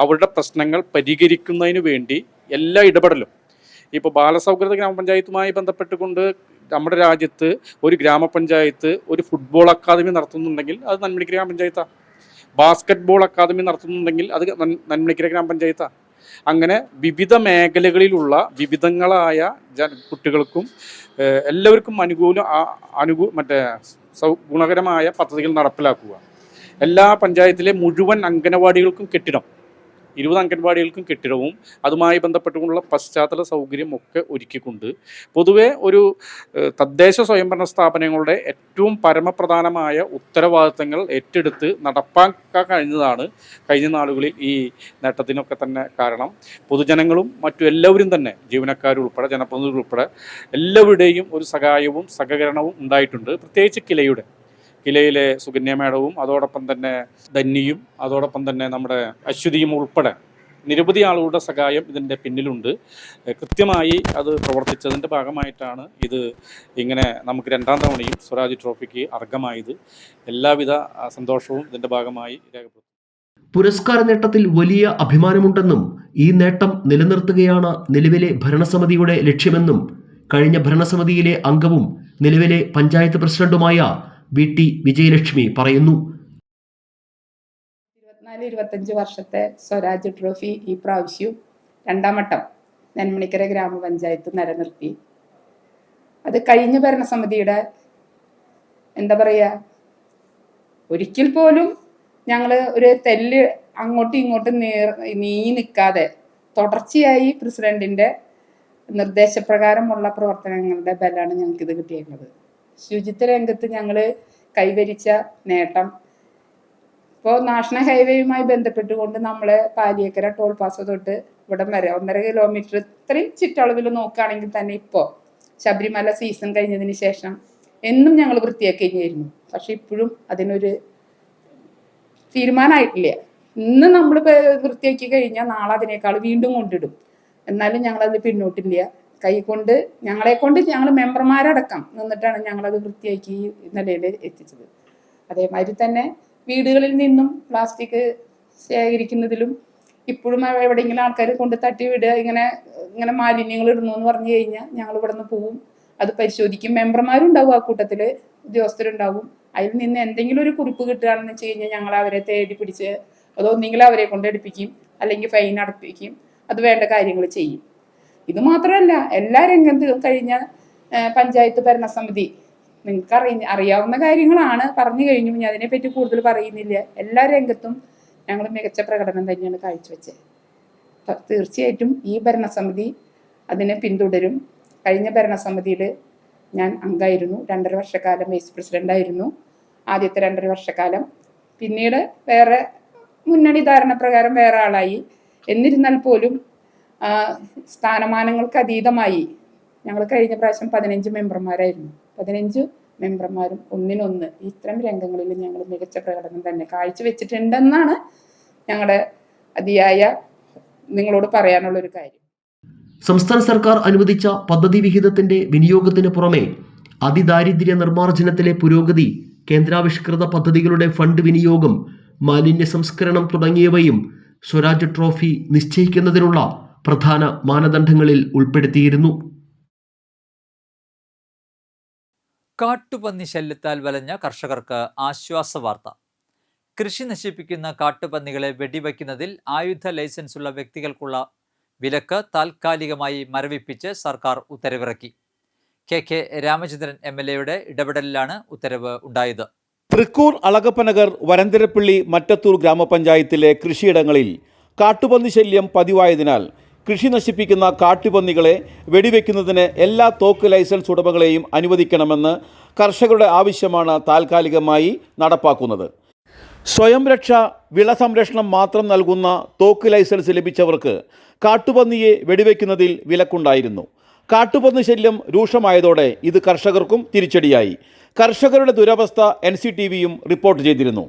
Speaker 14: അവരുടെ പ്രശ്നങ്ങൾ പരിഹരിക്കുന്നതിന് വേണ്ടി എല്ലാ ഇടപെടലും ഇപ്പോൾ ബാലസൗഹൃദ ഗ്രാമപഞ്ചായത്തുമായി ബന്ധപ്പെട്ടുകൊണ്ട് നമ്മുടെ രാജ്യത്ത് ഒരു ഗ്രാമപഞ്ചായത്ത് ഒരു ഫുട്ബോൾ അക്കാദമി നടത്തുന്നുണ്ടെങ്കിൽ അത് നെന്മണിക്കര ഗ്രാമപഞ്ചായത്താണ്. ബാസ്കറ്റ് ബോൾ അക്കാദമി നടത്തുന്നുണ്ടെങ്കിൽ അത് നെന്മണിക്കര ഗ്രാമപഞ്ചായത്താണ്. അങ്ങനെ വിവിധ മേഖലകളിലുള്ള വിവിധങ്ങളായ കുട്ടികൾക്കും എല്ലാവർക്കും ഗുണകരമായ പദ്ധതികൾ നടപ്പിലാക്കുക. എല്ലാ പഞ്ചായത്തിലെ മുഴുവൻ അംഗനവാടികൾക്കും കെട്ടിടം
Speaker 16: 20 അംഗൻവാടികൾക്കും കെട്ടിടവും അതുമായി ബന്ധപ്പെട്ടുകൊണ്ടുള്ള പശ്ചാത്തല സൗകര്യം ഒക്കെ ഒരുക്കിക്കൊണ്ട് പൊതുവെ ഒരു തദ്ദേശ സ്വയംഭരണ സ്ഥാപനങ്ങളുടെ ഏറ്റവും പരമപ്രധാനമായ ഉത്തരവാദിത്തങ്ങൾ ഏറ്റെടുത്ത് നടപ്പാക്കാൻ കഴിഞ്ഞതാണ് കഴിഞ്ഞ നാളുകളിൽ ഈ നേട്ടത്തിനൊക്കെ തന്നെ കാരണം. പൊതുജനങ്ങളും മറ്റു എല്ലാവരും തന്നെ ജീവനക്കാരുൾപ്പെടെ ജനപ്രതിനിധികൾ ഉൾപ്പെടെ എല്ലാവരുടെയും ഒരു സഹായവും സഹകരണവും ഉണ്ടായിട്ടുണ്ട്. പ്രത്യേകിച്ച് കിലയിലെ സുകന്യ മേഡവും അതോടൊപ്പം തന്നെ ധന്യയും അതോടൊപ്പം തന്നെ നമ്മുടെ അശ്വതിയും ഉൾപ്പെടെ നിരവധി ആളുകളുടെ സഹായം ഇതിൻ്റെ പിന്നിലുണ്ട്. കൃത്യമായി അത് പ്രവർത്തിച്ചതിൻ്റെ ഭാഗമായിട്ടാണ് ഇത് ഇങ്ങനെ നമുക്ക് 2ാം തവണയും സ്വരാജ് ട്രോഫിക്ക് അർഹമായത്. എല്ലാവിധ സന്തോഷവും ഇതിൻ്റെ ഭാഗമായി രേഖപ്പെടുത്തുന്നു.
Speaker 15: പുരസ്കാര നേട്ടത്തിൽ വലിയ അഭിമാനമുണ്ടെന്നും ഈ നേട്ടം നിലനിർത്തുകയാണ് നിലവിലെ ഭരണസമിതിയുടെ ലക്ഷ്യമെന്നും കഴിഞ്ഞ ഭരണസമിതിയിലെ അംഗവും നിലവിലെ പഞ്ചായത്ത് പ്രസിഡന്റുമായ VT വിജയലക്ഷ്മി പറയുന്നു.
Speaker 17: 24-25 വർഷത്തെ സ്വരാജ് ട്രോഫി ഈ പ്രാവശ്യവും 2ാം വട്ടം നെന്മണിക്കര ഗ്രാമപഞ്ചായത്ത് നിലനിർത്തി. അത് കഴിഞ്ഞ ഭരണസമിതിയുടെ എന്താ പറയുക, ഒരിക്കൽ പോലും ഞങ്ങൾ ഒരു തെല്ല് അങ്ങോട്ടും ഇങ്ങോട്ടും നീങ്ങി നിൽക്കാതെ തുടർച്ചയായി പ്രസിഡന്റിൻ്റെ നിർദ്ദേശപ്രകാരമുള്ള പ്രവർത്തനങ്ങളുടെ ബലമാണ് ഞങ്ങൾക്കിത് കിട്ടിയിരുന്നത്. ശുചിത്വ രംഗത്ത് ഞങ്ങൾ കൈവരിച്ച നേട്ടം ഇപ്പോൾ നാഷണൽ ഹൈവേയുമായി ബന്ധപ്പെട്ടുകൊണ്ട് നമ്മൾ പാലിയേക്കര ടോൾ പാസ് തൊട്ട് ഇവിടം വരെ 1.5 കിലോമീറ്റർ ഇത്രയും ചുറ്റളവിൽ നോക്കുകയാണെങ്കിൽ തന്നെ ഇപ്പോൾ ശബരിമല സീസൺ കഴിഞ്ഞതിന് ശേഷം എന്നും ഞങ്ങൾ വൃത്തിയാക്കി കഴിഞ്ഞായിരുന്നു. പക്ഷെ ഇപ്പോഴും അതിനൊരു തീരുമാനമായിട്ടില്ല. ഇന്ന് നമ്മൾ വൃത്തിയാക്കി കഴിഞ്ഞാൽ നാളെ അതിനേക്കാൾ വീണ്ടും കൊണ്ടിടും. എന്നാലും ഞങ്ങളത് പിന്നോട്ടില്ല. കൈകൊണ്ട് ഞങ്ങൾ മെമ്പർമാരടക്കം നിന്നിട്ടാണ് ഞങ്ങളത് വൃത്തിയാക്കി നിലയിൽ എത്തിച്ചത്. അതേമാതിരി തന്നെ വീടുകളിൽ നിന്നും പ്ലാസ്റ്റിക് ശേഖരിക്കുന്നതിലും ഇപ്പോഴും എവിടെയെങ്കിലും ആൾക്കാർ കൊണ്ട് തട്ടി വിടുക, ഇങ്ങനെ മാലിന്യങ്ങൾ ഇടുന്നു എന്ന് പറഞ്ഞു കഴിഞ്ഞാൽ ഞങ്ങൾ ഇവിടെ നിന്ന് പോവും, അത് പരിശോധിക്കും. മെമ്പർമാരുണ്ടാവും, ആ കൂട്ടത്തിൽ ഉദ്യോഗസ്ഥരുണ്ടാവും. അതിൽ നിന്ന് എന്തെങ്കിലും ഒരു കുറിപ്പ് കിട്ടുകയാണെന്ന് വെച്ച് കഴിഞ്ഞാൽ ഞങ്ങൾ അവരെ തേടി പിടിച്ച് അതൊന്നെങ്കിലും അവരെ കൊണ്ട് എടുപ്പിക്കും, അല്ലെങ്കിൽ ഫൈൻ അടപ്പിക്കും. അത് വേണ്ട കാര്യങ്ങൾ ചെയ്യും. ഇത് മാത്രമല്ല, എല്ലാ രംഗത്തും കഴിഞ്ഞ പഞ്ചായത്ത് ഭരണസമിതി നിങ്ങൾക്ക് അറിയാവുന്ന കാര്യങ്ങളാണ് പറഞ്ഞു കഴിഞ്ഞു. ഞാൻ അതിനെപ്പറ്റി കൂടുതൽ പറയുന്നില്ല. എല്ലാ രംഗത്തും ഞങ്ങൾ മികച്ച പ്രകടനം തന്നെയാണ് കാഴ്ചവെച്ചത്. തീർച്ചയായിട്ടും ഈ ഭരണസമിതി അതിനെ പിന്തുടരും. കഴിഞ്ഞ ഭരണസമിതിയിൽ ഞാൻ അംഗമായിരുന്നു, 2.5 വർഷക്കാലം വൈസ് പ്രസിഡൻ്റായിരുന്നു. ആദ്യത്തെ 2.5 വർഷക്കാലം. പിന്നീട് വേറെ മുന്നണി ധാരണ പ്രകാരം വേറെ ആളായി. എന്നിരുന്നാൽ പോലും സ്ഥാനമാനങ്ങൾക്ക് അതീതമായി ഞങ്ങൾ കഴിഞ്ഞ പ്രാവശ്യം 15 മെമ്പർമാരായിരുന്നു. 15 മെമ്പർമാരും ഒന്നിനൊന്ന് ഇത്തരം രംഗങ്ങളിൽ ഞങ്ങൾ മികച്ച പ്രകടനം തന്നെ കാഴ്ചവെച്ചിട്ടുണ്ടെന്നാണ് ഞങ്ങളുടെ അതിയായ നിങ്ങളോട് പറയാനുള്ളൊരു കാര്യം.
Speaker 15: സംസ്ഥാന സർക്കാർ അനുവദിച്ച പദ്ധതി വിഹിതത്തിന്റെ വിനിയോഗത്തിന് പുറമെ അതിദാരിദ്ര്യ നിർമ്മാർജ്ജനത്തിലെ പുരോഗതി, കേന്ദ്രാവിഷ്കൃത പദ്ധതികളുടെ ഫണ്ട് വിനിയോഗം, മാലിന്യ സംസ്കരണം തുടങ്ങിയവയും സ്വരാജ് ട്രോഫി നിശ്ചയിക്കുന്നതിനുള്ള പ്രധാന മാനദണ്ഡങ്ങളിൽ ഉൾപ്പെടുത്തിയിരുന്നു.
Speaker 1: കാട്ടുപന്നി ശല്യത്താൽ വലഞ്ഞ കർഷകർക്ക് ആശ്വാസ വാർത്ത. കൃഷി നശിപ്പിക്കുന്ന കാട്ടുപന്നികളെ വെടിവയ്ക്കുന്നതിൽ ആയുധ ലൈസൻസുള്ള വ്യക്തികൾക്കുള്ള വിലക്ക് താൽക്കാലികമായി മരവിപ്പിച്ച് സർക്കാർ ഉത്തരവിറക്കി. KK രാമചന്ദ്രൻ MLA ഇടപെടലിലാണ് ഉത്തരവ് ഉണ്ടായത്.
Speaker 6: തൃക്കൂർ, അളകപ്പനഗർ, വരന്തരപ്പള്ളി, മറ്റത്തൂർ ഗ്രാമപഞ്ചായത്തിലെ കൃഷിയിടങ്ങളിൽ കാട്ടുപന്നി ശല്യം പതിവായതിനാൽ കൃഷി നശിപ്പിക്കുന്ന കാട്ടുപന്നികളെ വെടിവെക്കുന്നതിന് എല്ലാ തോക്ക് ലൈസൻസ് ഉടമകളെയും അനുവദിക്കണമെന്ന് കർഷകരുടെ ആവശ്യമാണ് താൽക്കാലികമായി നടപ്പാക്കുന്നത്. സ്വയം രക്ഷ, വിള സംരക്ഷണം മാത്രം നൽകുന്ന തോക്ക് ലൈസൻസ് ലഭിച്ചവർക്ക് കാട്ടുപന്നിയെ വെടിവെക്കുന്നതിൽ വിലക്കുണ്ടായിരുന്നു. കാട്ടുപന്നി ശല്യം രൂക്ഷമായതോടെ ഇത് കർഷകർക്കും തിരിച്ചടിയായി. കർഷകരുടെ ദുരവസ്ഥ NCTVയും റിപ്പോർട്ട് ചെയ്തിരുന്നു.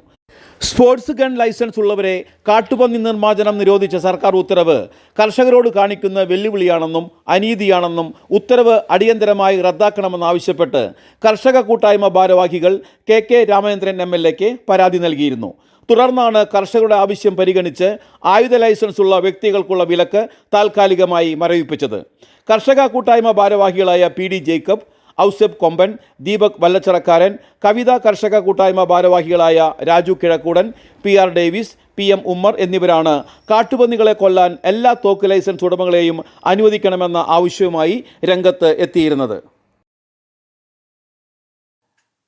Speaker 6: സ്പോർട്സ് ഗൺ ലൈസൻസ് ഉള്ളവരെ കാട്ടുപന്നി നിർമ്മാർജ്ജനം നിരോധിച്ച സർക്കാർ ഉത്തരവ് കർഷകരോട് കാണിക്കുന്ന വെല്ലുവിളിയാണെന്നും അനീതിയാണെന്നും ഉത്തരവ് അടിയന്തരമായി റദ്ദാക്കണമെന്നാവശ്യപ്പെട്ട് കർഷക കൂട്ടായ്മ ഭാരവാഹികൾ KK രാമചന്ദ്രൻ MLAക്ക് പരാതി നൽകിയിരുന്നു. തുടർന്നാണ് കർഷകരുടെ ആവശ്യം പരിഗണിച്ച് ആയുധ ലൈസൻസ് ഉള്ള വ്യക്തികൾക്കുള്ള വിലക്ക് താൽക്കാലികമായി മരവിപ്പിച്ചത്. കർഷക കൂട്ടായ്മ ഭാരവാഹികളായ PD ജേക്കബ്, ഔസഫ് കൊമ്പൻ, ദീപക് വല്ലച്ചറക്കാരൻ, കവിത കർഷക കൂട്ടായ്മ ഭാരവാഹികളായ Raju Kizhakkoodan, PR Davis, PM Ummer എന്നിവരാണ് കാട്ടുപന്നികളെ കൊല്ലാൻ എല്ലാ തോക്ക് ലൈസൻസ് ഉടമകളെയും അനുവദിക്കണമെന്ന ആവശ്യവുമായി രംഗത്ത് എത്തിയിരുന്നത്.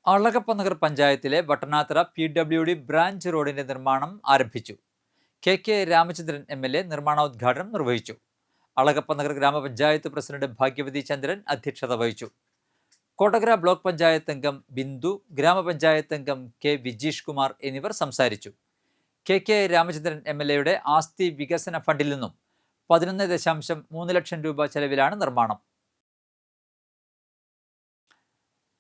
Speaker 1: അളകപ്പനഗർ പഞ്ചായത്തിലെ വട്ടനാത്ര PWD ബ്രാഞ്ച് റോഡിന്റെ നിർമ്മാണം ആരംഭിച്ചു. കെ രാമചന്ദ്രൻ MLA നിർമ്മാണോദ്ഘാടനം നിർവഹിച്ചു. അളഗപ്പ നഗർ ഗ്രാമപഞ്ചായത്ത് പ്രസിഡന്റ് ഭാഗ്യവതി ചന്ദ്രൻ അധ്യക്ഷത വഹിച്ചു. കൊടകര ബ്ലോക്ക് പഞ്ചായത്ത് അംഗം ബിന്ദു, ഗ്രാമപഞ്ചായത്ത് അംഗം K വിജീഷ് കുമാർ എന്നിവർ സംസാരിച്ചു. കെ രാമചന്ദ്രൻ MLAയുടെ ആസ്തി വികസന ഫണ്ടിൽ നിന്നും 11.3 ലക്ഷം രൂപ ചെലവിലാണ് നിർമ്മാണം.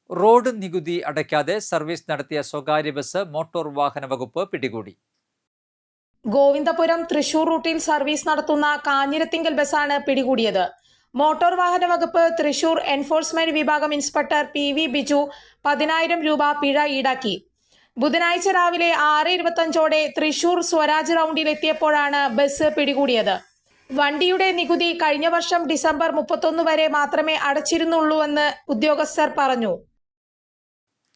Speaker 1: റോഡ് നികുതി അടയ്ക്കാതെ സർവീസ് നടത്തിയ സ്വകാര്യ ബസ് മോട്ടോർ വാഹന വകുപ്പ് പിടികൂടി.
Speaker 5: ഗോവിന്ദപുരം തൃശൂർ റൂട്ടിൽ സർവീസ് നടത്തുന്ന കാഞ്ഞിരത്തിങ്കൽ ബസ്സാണ് പിടികൂടിയത്. മോട്ടോർ വാഹന വകുപ്പ് തൃശൂർ എൻഫോഴ്സ്മെന്റ് വിഭാഗം ഇൻസ്പെക്ടർ PV ബിജു 10,000 രൂപ പിഴ ഈടാക്കി. ബുധനാഴ്ച രാവിലെ 6:25ഓടെ തൃശൂർ സ്വരാജ് റൗണ്ടിൽ എത്തിയപ്പോഴാണ് ബസ് പിടികൂടിയത്. വണ്ടിയുടെ നികുതി കഴിഞ്ഞ വർഷം ഡിസംബർ 31 വരെ മാത്രമേ അടച്ചിരുന്നുള്ളൂവെന്ന് ഉദ്യോഗസ്ഥർ പറഞ്ഞു.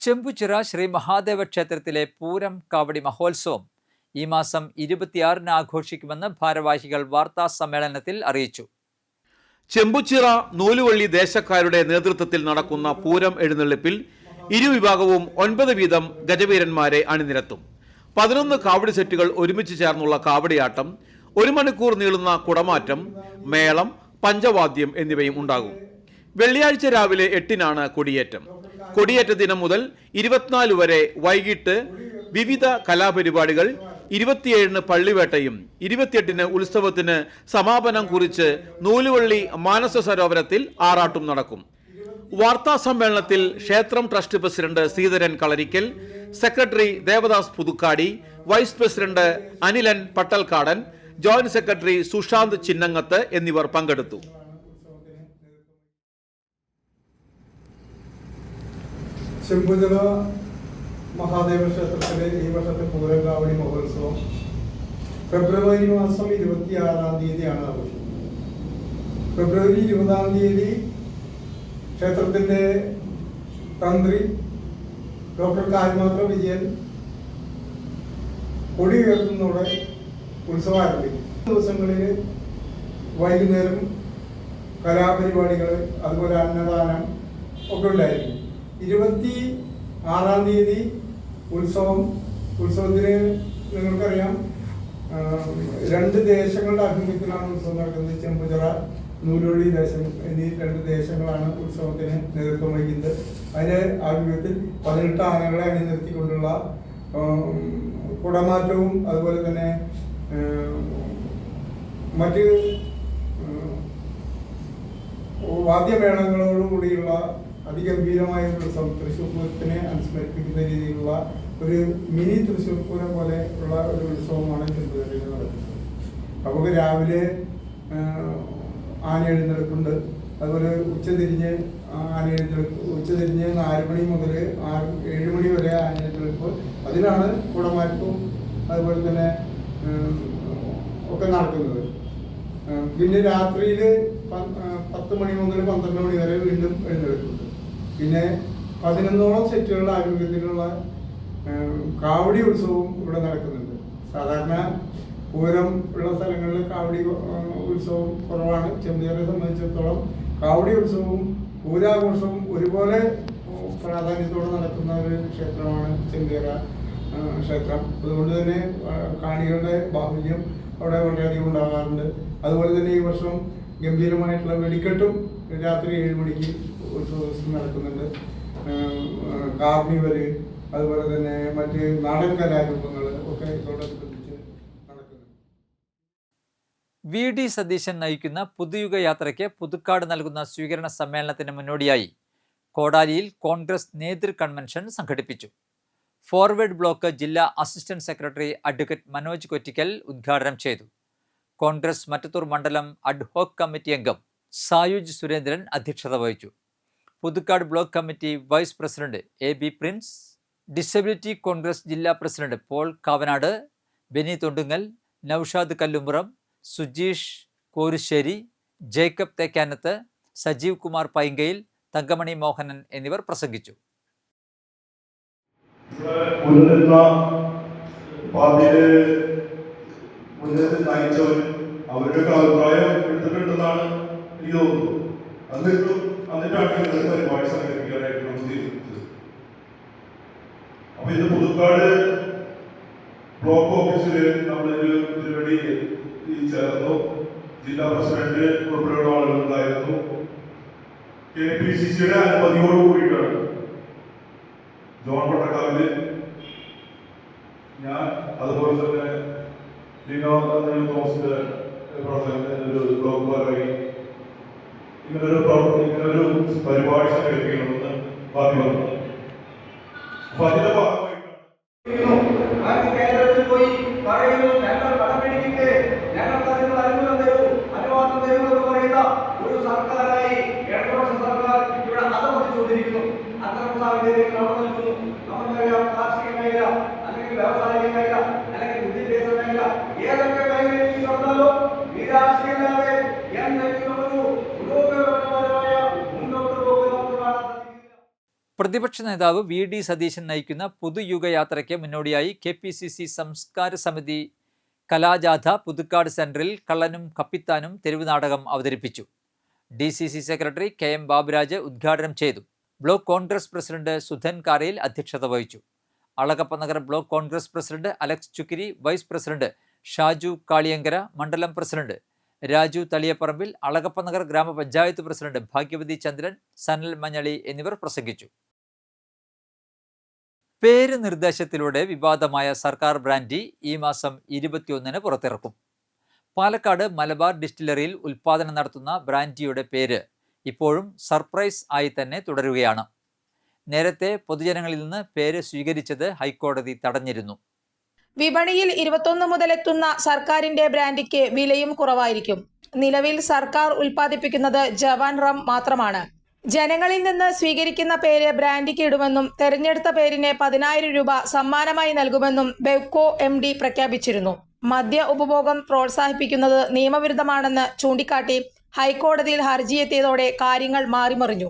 Speaker 1: ചെമ്പുച്ചിറ ശ്രീ മഹാദേവ ക്ഷേത്രത്തിലെ പൂരം കാവടി മഹോത്സവം ഈ മാസം 26-ന് ആഘോഷിക്കുമെന്ന് ഭാരവാഹികൾ വാർത്താ സമ്മേളനത്തിൽ അറിയിച്ചു.
Speaker 6: ചെമ്പുച്ചിറ നൂലുവള്ളി ദേശക്കാരുടെ നേതൃത്വത്തിൽ നടക്കുന്ന പൂരം എഴുന്നള്ളിപ്പിൽ ഇരുവിഭാഗവും 9 വീതം ഗജവീരന്മാരെ അണിനിരത്തും. 11 കാവടി സെറ്റുകൾ ഒരുമിച്ച് ചേർന്നുള്ള കാവടിയാട്ടം, 1 മണിക്കൂർ നീളുന്ന കുടമാറ്റം, മേളം, പഞ്ചവാദ്യം എന്നിവയും ഉണ്ടാകും. വെള്ളിയാഴ്ച രാവിലെ 8-നാണ് കൊടിയേറ്റം. കൊടിയേറ്റ ദിനം മുതൽ 24 വരെ വൈകിട്ട് വിവിധ കലാപരിപാടികൾ, 27-ന് പള്ളിവേട്ടയും 28-ന് ഉത്സവത്തിന് സമാപനം കുറിച്ച് നൂലുവള്ളി മാനസ സരോവരത്തിൽ ആറാട്ടും നടക്കും. വാർത്താ സമ്മേളനത്തിൽ ക്ഷേത്രം trust president Sreedharan Kalarikkal, secretary Devadas Puthukkadi, vice president Anilan Pattalkkadan, joint secretary Sushanth Chinnangath എന്നിവർ പങ്കെടുത്തു.
Speaker 3: ചെമ്പുച്ചിറ മഹാദേവ ക്ഷേത്രത്തിലെ ഈ വർഷത്തെ പൂരം കാവടി മഹോത്സവം ഫെബ്രുവരി മാസം 26-ാം തീയതിയാണ് ആഘോഷിക്കുന്നത്. ഫെബ്രുവരി 20-ാം തീയതി ക്ഷേത്രത്തിൻ്റെ തന്ത്രി ഡോക്ടർ കാൽമാത്ര വിജയൻ കൊടി ഉയർത്തുന്നതോടെ ഉത്സവം ആരംഭിക്കും. ദിവസങ്ങളിൽ വൈകുന്നേരം കലാപരിപാടികൾ, അതുപോലെ അന്നദാനം ഒക്കെ ഉണ്ടായിരിക്കും. 26-ാം തീയതി ഉത്സവത്തിന് നിങ്ങൾക്കറിയാം 2 ദേശങ്ങളുടെ ആഭിമുഖ്യത്തിലാണ് ഉത്സവം നടക്കുന്നത്. ചെമ്പുച്ചിറ, നൂലുവള്ളി ദേശം എന്നീ 2 ദേശങ്ങളാണ് ഉത്സവത്തിന് നേതൃത്വം വഹിക്കുന്നത്. അതിൻ്റെ ആഭിമുഖ്യത്തിൽ 18 ആനകളെ അണിനിർത്തിക്കൊണ്ടുള്ള കുടമാറ്റവും അതുപോലെ തന്നെ മറ്റ് വാദ്യമേളങ്ങളോടുകൂടിയുള്ള അതിഗംഭീരമായ ഒരു ഉത്സവം, തൃശ്ശൂർ പൂരത്തിനെ അനുസ്മരിപ്പിക്കുന്ന രീതിയിലുള്ള ഒരു മിനി തൃശ്ശൂർ പൂരം പോലെ ഉള്ള ഒരു ഉത്സവമാണ് ചെമ്പുച്ചിറയിൽ നടക്കുന്നത്. നമുക്ക് രാവിലെ ആന എഴുന്നള്ളിപ്പുണ്ട്. അതുപോലെ ഉച്ചതിരിഞ്ഞ് 4 മണി മുതൽ 7 മണി വരെ ആന എഴുന്നള്ളിപ്പ്. അതിലാണ് കുടമാറ്റവും അതുപോലെ തന്നെ ഒക്കെ നടക്കുന്നത്. പിന്നെ രാത്രിയിൽ 10 മണി മുതൽ 12 മണി വരെ വീണ്ടും എഴുന്നള്ളിപ്പുണ്ട്. പിന്നെ 11ഓളം സെറ്റുകളുടെ ആഭിമുഖ്യത്തിലുള്ള കാവടി ഉത്സവവും ഇവിടെ നടക്കുന്നുണ്ട്. സാധാരണ പൂരം ഉള്ള സ്ഥലങ്ങളിൽ കാവടി ഉത്സവം കുറവാണ്. ചെമ്പുച്ചിറയെ സംബന്ധിച്ചിടത്തോളം കാവടി ഉത്സവവും പൂരാഘോഷവും ഒരുപോലെ പ്രാധാന്യത്തോടെ നടക്കുന്ന ഒരു ക്ഷേത്രമാണ് ചെമ്പുച്ചിറ ക്ഷേത്രം. അതുകൊണ്ട് തന്നെ കാണികളുടെ ബാഹുല്യം അവിടെ വളരെയധികം ഉണ്ടാകാറുണ്ട്. അതുപോലെ തന്നെ ഈ വർഷം ഗംഭീരമായിട്ടുള്ള വെടിക്കെട്ടും രാത്രി 7 മണിക്ക് ഉത്സവം നടക്കുന്നുണ്ട്. കാർണിവല്, അതുപോലെ തന്നെ മറ്റ് നാടൻ കലാരൂപങ്ങൾ ഒക്കെ ഇതോടനുബന്ധിച്ച് നടക്കുന്നുണ്ട്.
Speaker 1: VD സതീശൻ നയിക്കുന്ന പുതുയുഗ യാത്രയ്ക്ക് പുതുക്കാട് നൽകുന്ന സ്വീകരണ സമ്മേളനത്തിന് മുന്നോടിയായി കോടാലിയിൽ കോൺഗ്രസ് നേതൃ കൺവെൻഷൻ സംഘടിപ്പിച്ചു. ഫോർവേഡ് ബ്ലോക്ക് ജില്ലാ assistant secretary advocate Manoj Kottikkal ഉദ്ഘാടനം ചെയ്തു. കോൺഗ്രസ് മറ്റത്തൂർ മണ്ഡലം അഡ്ഹോക് കമ്മിറ്റി അംഗം സായുജ് സുരേന്ദ്രൻ അധ്യക്ഷത വഹിച്ചു. Puthukkad block committee vice president AB Prince, disability Congress ജില്ലാ president Paul Kavanad, Beni Thondungal, Noushad Kallumuram, Sujeesh Korussery, Jacob Thekkanath, Sajeev Kumar Painkayil, Thankamani Mohanan എന്നിവർ പ്രസംഗിച്ചു.
Speaker 18: അവരുടെ അഭിപ്രായം എടുത്തിട്ടുണ്ടെന്നാണ് എനിക്ക് തോന്നുന്നത്. എന്നിട്ടാണ് പരിപാടി സംഘടിപ്പിക്കാനായിട്ട് നമ്മൾ തീരുമാനിച്ചത്. അപ്പൊ ഇത് പുതുക്കാട് ബ്ലോക്ക് ഓഫീസിൽ നമ്മളൊരു പരിപാടി ചേർന്നു. ജില്ലാ പ്രസിഡന്റ് ഉൾപ്പെടെയുള്ള ആളുകളുണ്ടായിരുന്നു. KPCCയുടെ അനുമതിയോട് കൂടിയിട്ടാണ് ജോൺ പട്ടക്കാവില് ഞാൻ, അതുപോലെ തന്നെ തോമസിന്റെ പ്രവർത്തകൻ ഒരു ബ്ലോക്ക് ഭാരവാഹി ഇങ്ങനൊരു പരിപാടി സംഘടിപ്പിക്കണമെന്ന് പാർട്ടി പറഞ്ഞു. അപ്പൊ അതിന്റെ ഭാഗമായിട്ടാണ്
Speaker 19: കേരളത്തിൽ പോയി പറയുന്നു, ഞങ്ങൾ കടമെടുക്കിട്ട് ഞങ്ങൾക്ക് അതിന് അനുകൂലം തരൂ, അനുവാദം തരൂ എന്ന് പറയുന്ന ഒരു സർക്കാരായി ഇടതുപക്ഷ സർക്കാർ ഇവിടെ അതമതിച്ചുകൊണ്ടിരിക്കുന്നു. അത്തരം സാഹചര്യങ്ങൾ അവിടെ നിൽക്കുന്നു. നമുക്കറിയാം, കാർഷിക മേഖല അല്ലെങ്കിൽ വ്യാവസായിക മേഖല അല്ലെങ്കിൽ വിദ്യാഭ്യാസ മേഖല ഏതൊക്കെ മേഖലയിൽ നടന്നാലും നിരാശയില്ലാതെ എന്തെങ്കിലും ഒരു പുരോഗമനപരമായ മുന്നോട്ട് പോകുന്നത് നമുക്ക് കാണാൻ സാധിക്കില്ല.
Speaker 1: പ്രതിപക്ഷ നേതാവ് VD സതീശൻ നയിക്കുന്ന പുതുയുഗയാത്രയ്ക്ക് മുന്നോടിയായി KPCC സംസ്കാര സമിതി കലാജാഥ പുതുക്കാട് സെന്ററിൽ കള്ളനും കപ്പിത്താനും തെരുവ് നാടകം അവതരിപ്പിച്ചു. DCC സെക്രട്ടറി KM ബാബുരാജ് ഉദ്ഘാടനം ചെയ്തു. ബ്ലോക്ക് കോൺഗ്രസ് പ്രസിഡന്റ് സുധൻ കാരയിൽ അധ്യക്ഷത വഹിച്ചു. Alagappanagar block Congress president Alex Chukkiri, vice president Shaju Kaliyankara, മണ്ഡലം പ്രസിഡന്റ് രാജു തളിയപ്പറമ്പിൽ, അളഗപ്പനഗർ ഗ്രാമപഞ്ചായത്ത് പ്രസിഡന്റ് ഭാഗ്യവതി ചന്ദ്രൻ, സനൽ മഞ്ഞളി എന്നിവർ പ്രസംഗിച്ചു. പേര് നിർദ്ദേശത്തിലൂടെ വിവാദമായ സർക്കാർ ബ്രാൻഡി ഈ മാസം 21-ന് പുറത്തിറക്കും. പാലക്കാട് മലബാർ ഡിസ്റ്റിലറിയിൽ ഉൽപ്പാദനം നടത്തുന്ന ബ്രാൻഡിയുടെ പേര് ഇപ്പോഴും സർപ്രൈസ് ആയി തന്നെ തുടരുകയാണ്. നേരത്തെ പൊതുജനങ്ങളിൽ നിന്ന് പേര് സ്വീകരിച്ചത് ഹൈക്കോടതി തടഞ്ഞിരുന്നു.
Speaker 5: വിപണിയിൽ 21 മുതൽ എത്തുന്ന സർക്കാരിന്റെ ബ്രാൻഡിക്ക് വിലയും കുറവായിരിക്കും. നിലവിൽ സർക്കാർ ഉൽപ്പാദിപ്പിക്കുന്നത് ജവാൻ റം മാത്രമാണ്. ജനങ്ങളിൽ നിന്ന് സ്വീകരിക്കുന്ന പേര് ബ്രാൻഡിക്ക് ഇടുമെന്നും തെരഞ്ഞെടുത്ത പേരിന് 10,000 രൂപ സമ്മാനമായി നൽകുമെന്നും ബെവ്കോ MD പ്രഖ്യാപിച്ചിരുന്നു. മദ്യ ഉപഭോഗം പ്രോത്സാഹിപ്പിക്കുന്നത് നിയമവിരുദ്ധമാണെന്ന് ചൂണ്ടിക്കാട്ടി ഹൈക്കോടതിയിൽ ഹർജിയെത്തിയതോടെ കാര്യങ്ങൾ മാറിമറിഞ്ഞു.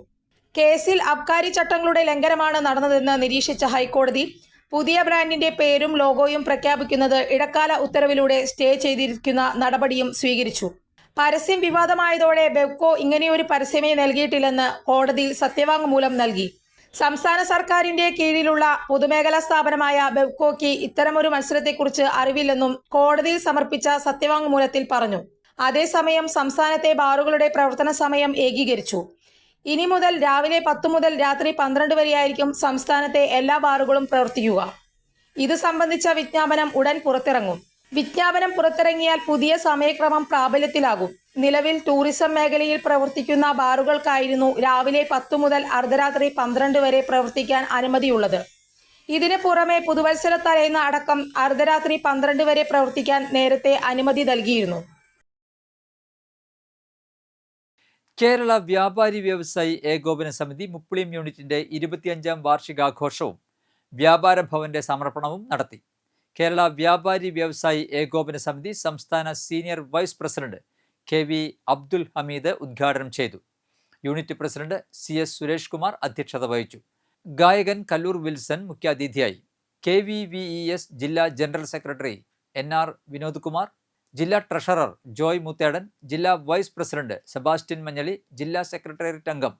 Speaker 5: കേസിൽ അബ്കാരി ചട്ടങ്ങളുടെ ലംഘനമാണ് നടന്നതെന്ന് നിരീക്ഷിച്ച ഹൈക്കോടതി പുതിയ ബ്രാൻഡിന്റെ പേരും ലോഗോയും പ്രഖ്യാപിക്കുന്നത് ഇടക്കാല ഉത്തരവിലൂടെ സ്റ്റേ ചെയ്തിരിക്കുന്ന നടപടിയും സ്വീകരിച്ചു. പരസ്യം വിവാദമായതോടെ ബെവ്കോ ഇങ്ങനെയൊരു പരസ്യമേ നൽകിയിട്ടില്ലെന്ന് കോടതിയിൽ സത്യവാങ്മൂലം നൽകി. സംസ്ഥാന സർക്കാരിന്റെ കീഴിലുള്ള പൊതുമേഖലാ സ്ഥാപനമായ ബെവ്കോയ്ക്ക് ഇത്തരമൊരു മത്സരത്തെക്കുറിച്ച് അറിവില്ലെന്നും കോടതിയിൽ സമർപ്പിച്ച സത്യവാങ്മൂലത്തിൽ പറഞ്ഞു. അതേസമയം സംസ്ഥാനത്തെ ബാറുകളുടെ പ്രവർത്തന സമയം ഏകീകരിച്ചു. ഇനി മുതൽ രാവിലെ 10 മുതൽ രാത്രി 12 വരെയായിരിക്കും സംസ്ഥാനത്തെ എല്ലാ ബാറുകളും പ്രവർത്തിക്കുക. ഇത് സംബന്ധിച്ച വിജ്ഞാപനം ഉടൻ പുറത്തിറങ്ങും. വിജ്ഞാപനം പുറത്തിറങ്ങിയാൽ പുതിയ സമയക്രമം പ്രാബല്യത്തിലാകും. നിലവിൽ ടൂറിസം മേഖലയിൽ പ്രവർത്തിക്കുന്ന ബാറുകൾക്കായിരുന്നു രാവിലെ 10 മുതൽ അർദ്ധരാത്രി 12 വരെ പ്രവർത്തിക്കാൻ അനുമതിയുള്ളത്. ഇതിന് പുറമെ പുതുവത്സര തലേന്ന് അടക്കം അർദ്ധരാത്രി 12 വരെ പ്രവർത്തിക്കാൻ നേരത്തെ അനുമതി നൽകിയിരുന്നു.
Speaker 1: കേരള വ്യാപാരി വ്യവസായി ഏകോപന സമിതി മുപ്ലിം യൂണിറ്റിന്റെ 25ാം വാർഷികാഘോഷവും വ്യാപാര ഭവന്റെ സമർപ്പണവും നടത്തി. കേരള വ്യാപാരി വ്യവസായി ഏകോപന സമിതി സംസ്ഥാന senior vice president KV Abdul Hameed ഉദ്ഘാടനം ചെയ്തു. Unit president CS Suresh Kumar അധ്യക്ഷത വഹിച്ചു. ഗായകൻ കല്ലൂർ വിൽസൺ മുഖ്യാതിഥിയായി. KVVES ജില്ലാ general secretary NR Vinod Kumar, ജില്ലാ ട്രഷറർ ജോയ് മുത്തേടൻ, ജില്ലാ വൈസ് പ്രസിഡന്റ് സെബാസ്റ്റ്യൻ മഞ്ഞളി, ജില്ലാ സെക്രട്ടേറിയറ്റ് അംഗം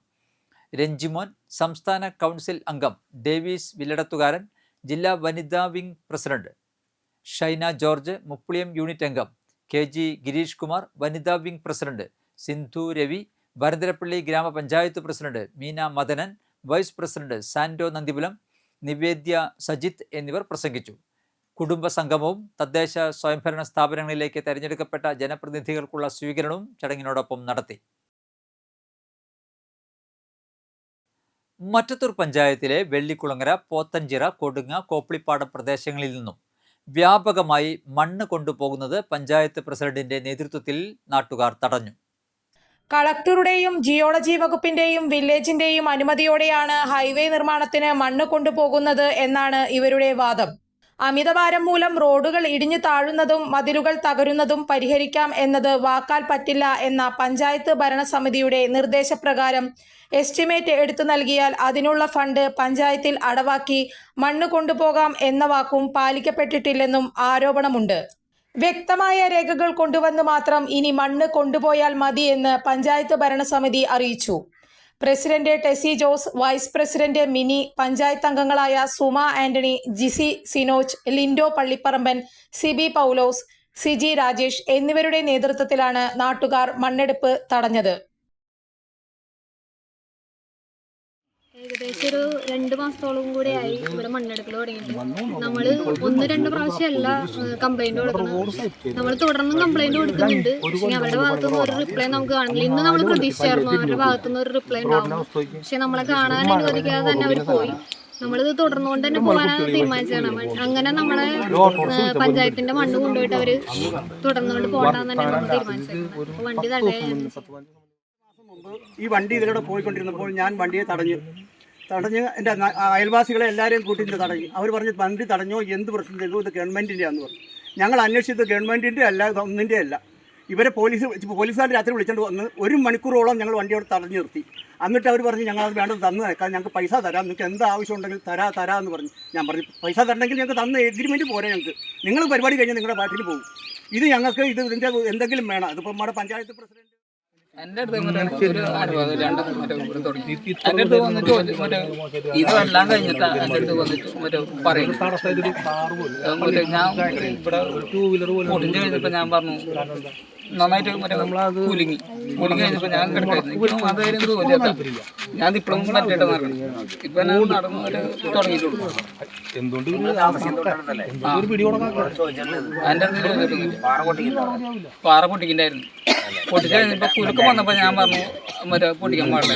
Speaker 1: രഞ്ജിമോൻ, സംസ്ഥാന കൗൺസിൽ അംഗം ഡേവീസ് വില്ലടത്തുകാരൻ, ജില്ലാ വനിതാ wing president Shaina George, Mupliyam unit അംഗം KG ഗിരീഷ് കുമാർ, വനിതാ വിംഗ് പ്രസിഡന്റ് സിന്ധു രവി, ഭരതരപ്പള്ളി ഗ്രാമപഞ്ചായത്ത് president Meena Madanan, vice president Sando Nandipulam, Nivedya Sajith എന്നിവർ പ്രസംഗിച്ചു. കുടുംബ സംഗമവും തദ്ദേശ സ്വയംഭരണ സ്ഥാപനങ്ങളിലേക്ക് തെരഞ്ഞെടുക്കപ്പെട്ട ജനപ്രതിനിധികൾക്കുള്ള സ്വീകരണവും ചടങ്ങിനോടൊപ്പം നടത്തി. മറ്റത്തൂർ പഞ്ചായത്തിലെ വെള്ളിക്കുളങ്ങര, പോത്തഞ്ചിറ, കൊടുങ്ങ, കോപ്പിളിപ്പാടം പ്രദേശങ്ങളിൽ നിന്നും വ്യാപകമായി മണ്ണ് കൊണ്ടുപോകുന്നത് പഞ്ചായത്ത് പ്രസിഡന്റിന്റെ നേതൃത്വത്തിൽ നാട്ടുകാർ തടഞ്ഞു.
Speaker 5: കളക്ടറുടെയും ജിയോളജി വകുപ്പിന്റെയും വില്ലേജിന്റെയും അനുമതിയോടെയാണ് ഹൈവേ നിർമ്മാണത്തിന് മണ്ണ് കൊണ്ടുപോകുന്നത് എന്നാണ് ഇവരുടെ വാദം. അമിതഭാരം മൂലം റോഡുകൾ ഇടിഞ്ഞു താഴുന്നതും മതിലുകൾ തകരുന്നതും പരിഹരിക്കാം എന്നത് വാക്കാൽ പറ്റില്ല എന്ന പഞ്ചായത്ത് ഭരണസമിതിയുടെ നിർദ്ദേശപ്രകാരം എസ്റ്റിമേറ്റ് എടുത്തു നൽകിയാൽ അതിനുള്ള ഫണ്ട് പഞ്ചായത്തിൽ അടവാക്കി മണ്ണ് കൊണ്ടുപോകാം എന്ന വാക്കും പാലിക്കപ്പെട്ടിട്ടില്ലെന്നും ആരോപണമുണ്ട്. വ്യക്തമായ രേഖകൾ കൊണ്ടുവന്ന് മാത്രം ഇനി മണ്ണ് കൊണ്ടുപോയാൽ മതി എന്ന് പഞ്ചായത്ത് ഭരണസമിതി അറിയിച്ചു. President Tessy Jose, vice president Mini, panchayat അംഗങ്ങളായ സുമ ആന്റണി, ജിസി സിനോജ്, ലിൻഡോ പള്ളിപ്പറമ്പൻ, സിബി പൗലോസ്, സിജി രാജേഷ് എന്നിവരുടെ നേതൃത്വത്തിലാണ് നാട്ടുകാർ മണ്ണെടുപ്പ് തടഞ്ഞത്.
Speaker 4: ഏകദേശം ഒരു 2 മാസത്തോളം കൂടെയായി ഇവിടെ മണ്ണെടുക്കൽ തുടങ്ങിയിട്ട്. നമ്മൾ 1-2 പ്രാവശ്യമല്ല കംപ്ലൈന്റ് കൊടുക്കുന്നത്, നമ്മൾ തുടർന്നും കംപ്ലൈന്റ് കൊടുക്കുന്നുണ്ട്. പക്ഷേ അവരുടെ ഭാഗത്തുനിന്ന് ഒരു റിപ്ലൈ നമുക്ക് കാണില്ല. ഇന്ന് നമ്മൾ പ്രതീക്ഷിച്ചായിരുന്നു അവരുടെ ഭാഗത്തുനിന്ന് ഒരു റിപ്ലൈ ഉണ്ടാവും, പക്ഷെ നമ്മളെ കാണാൻ അനുവദിക്കാതെ തന്നെ അവർ പോയി. നമ്മളിത് തുടർന്നുകൊണ്ട് തന്നെ പോകാനാണ് തീരുമാനിച്ചതാണ്. അങ്ങനെ നമ്മളെ പഞ്ചായത്തിന്റെ മണ്ണ് കൊണ്ടുപോയിട്ട് അവര് തുടർന്നുകൊണ്ട് പോകണ്ടെന്ന് തന്നെയാണ് നമ്മൾ തീരുമാനിച്ചത്. വണ്ടി തടയാൻ
Speaker 7: ഈ വണ്ടി ഇതിലൂടെ പോയിക്കൊണ്ടിരുന്നപ്പോൾ ഞാൻ വണ്ടിയെ തടഞ്ഞ് എൻ്റെ അയൽവാസികളെ എല്ലാവരെയും കൂട്ടിയിട്ട് തടഞ്ഞു. അവർ പറഞ്ഞ് വണ്ടി തടഞ്ഞോ, എന്ത് പ്രശ്നം ചെയ്തു, ഇത് ഗവൺമെൻറ്റിൻ്റെ ആണെന്ന് പറഞ്ഞു. ഞങ്ങൾ അന്വേഷിച്ചത് ഗവൺമെൻറ്റിൻ്റെ അല്ല, ഒന്നിൻ്റെ അല്ല. ഇവരെ പോലീസുകാർ രാത്രി വിളിച്ചുകൊണ്ട് വന്ന് 1 മണിക്കൂറോളം ഞങ്ങൾ വണ്ടിയോട് തടഞ്ഞു നിർത്തി. എന്നിട്ട് അവർ പറഞ്ഞ് ഞങ്ങളത് വേണ്ടത് തന്നു തരാം, ഞങ്ങൾക്ക് പൈസ തരാം, നിങ്ങൾക്ക് എന്ത് ആവശ്യം ഉണ്ടെങ്കിൽ തരാമെന്ന് പറഞ്ഞു. ഞാൻ പറഞ്ഞു പൈസ തരണമെങ്കിൽ ഞങ്ങൾക്ക് തന്ന എഗ്രിമെൻറ്റ് പോരെ, ഞങ്ങൾക്ക് നിങ്ങൾ പരിപാടി കഴിഞ്ഞ് നിങ്ങളുടെ പാർട്ടിയിൽ പോകും. ഇത് ഞങ്ങൾക്ക് ഇതിൻ്റെ എന്തെങ്കിലും വേണം. അതിപ്പോൾ നമ്മുടെ പഞ്ചായത്ത് പ്രസിഡന്റ്
Speaker 2: എൻ്റെ അടുത്ത് ഒരു തുടങ്ങി എൻ്റെ അടുത്ത് വന്നിട്ട് ഇതെല്ലാം കഴിഞ്ഞിട്ട് എൻ്റെ അടുത്ത് വന്നിട്ട് പറയും. ഞാൻ ഇവിടെ പൊടിഞ്ഞ് കഴിഞ്ഞപ്പോൾ ഞാൻ പറഞ്ഞു നന്നായിട്ട് കുലുങ്ങി കഴിഞ്ഞപ്പോൾ ഞാൻ കിടക്കായിരുന്നു. അതായിരുന്നു തോന്നിയാ ഞാൻ ഇപ്പോഴും മറ്റേട്ട് നടക്കണം. ഇപ്പം ഞാൻ നടന്നു തുടങ്ങിയിട്ടുള്ളൂ. എൻ്റെ അടുത്ത് പാറ പൊട്ടിക്കുണ്ടായിരുന്നു. പൊട്ടിച്ച് കഴിഞ്ഞപ്പോൾ കുലുക്കം വന്നപ്പോൾ ഞാൻ പറഞ്ഞു മറ്റേ പൊട്ടിക്കാൻ പാടില്ല.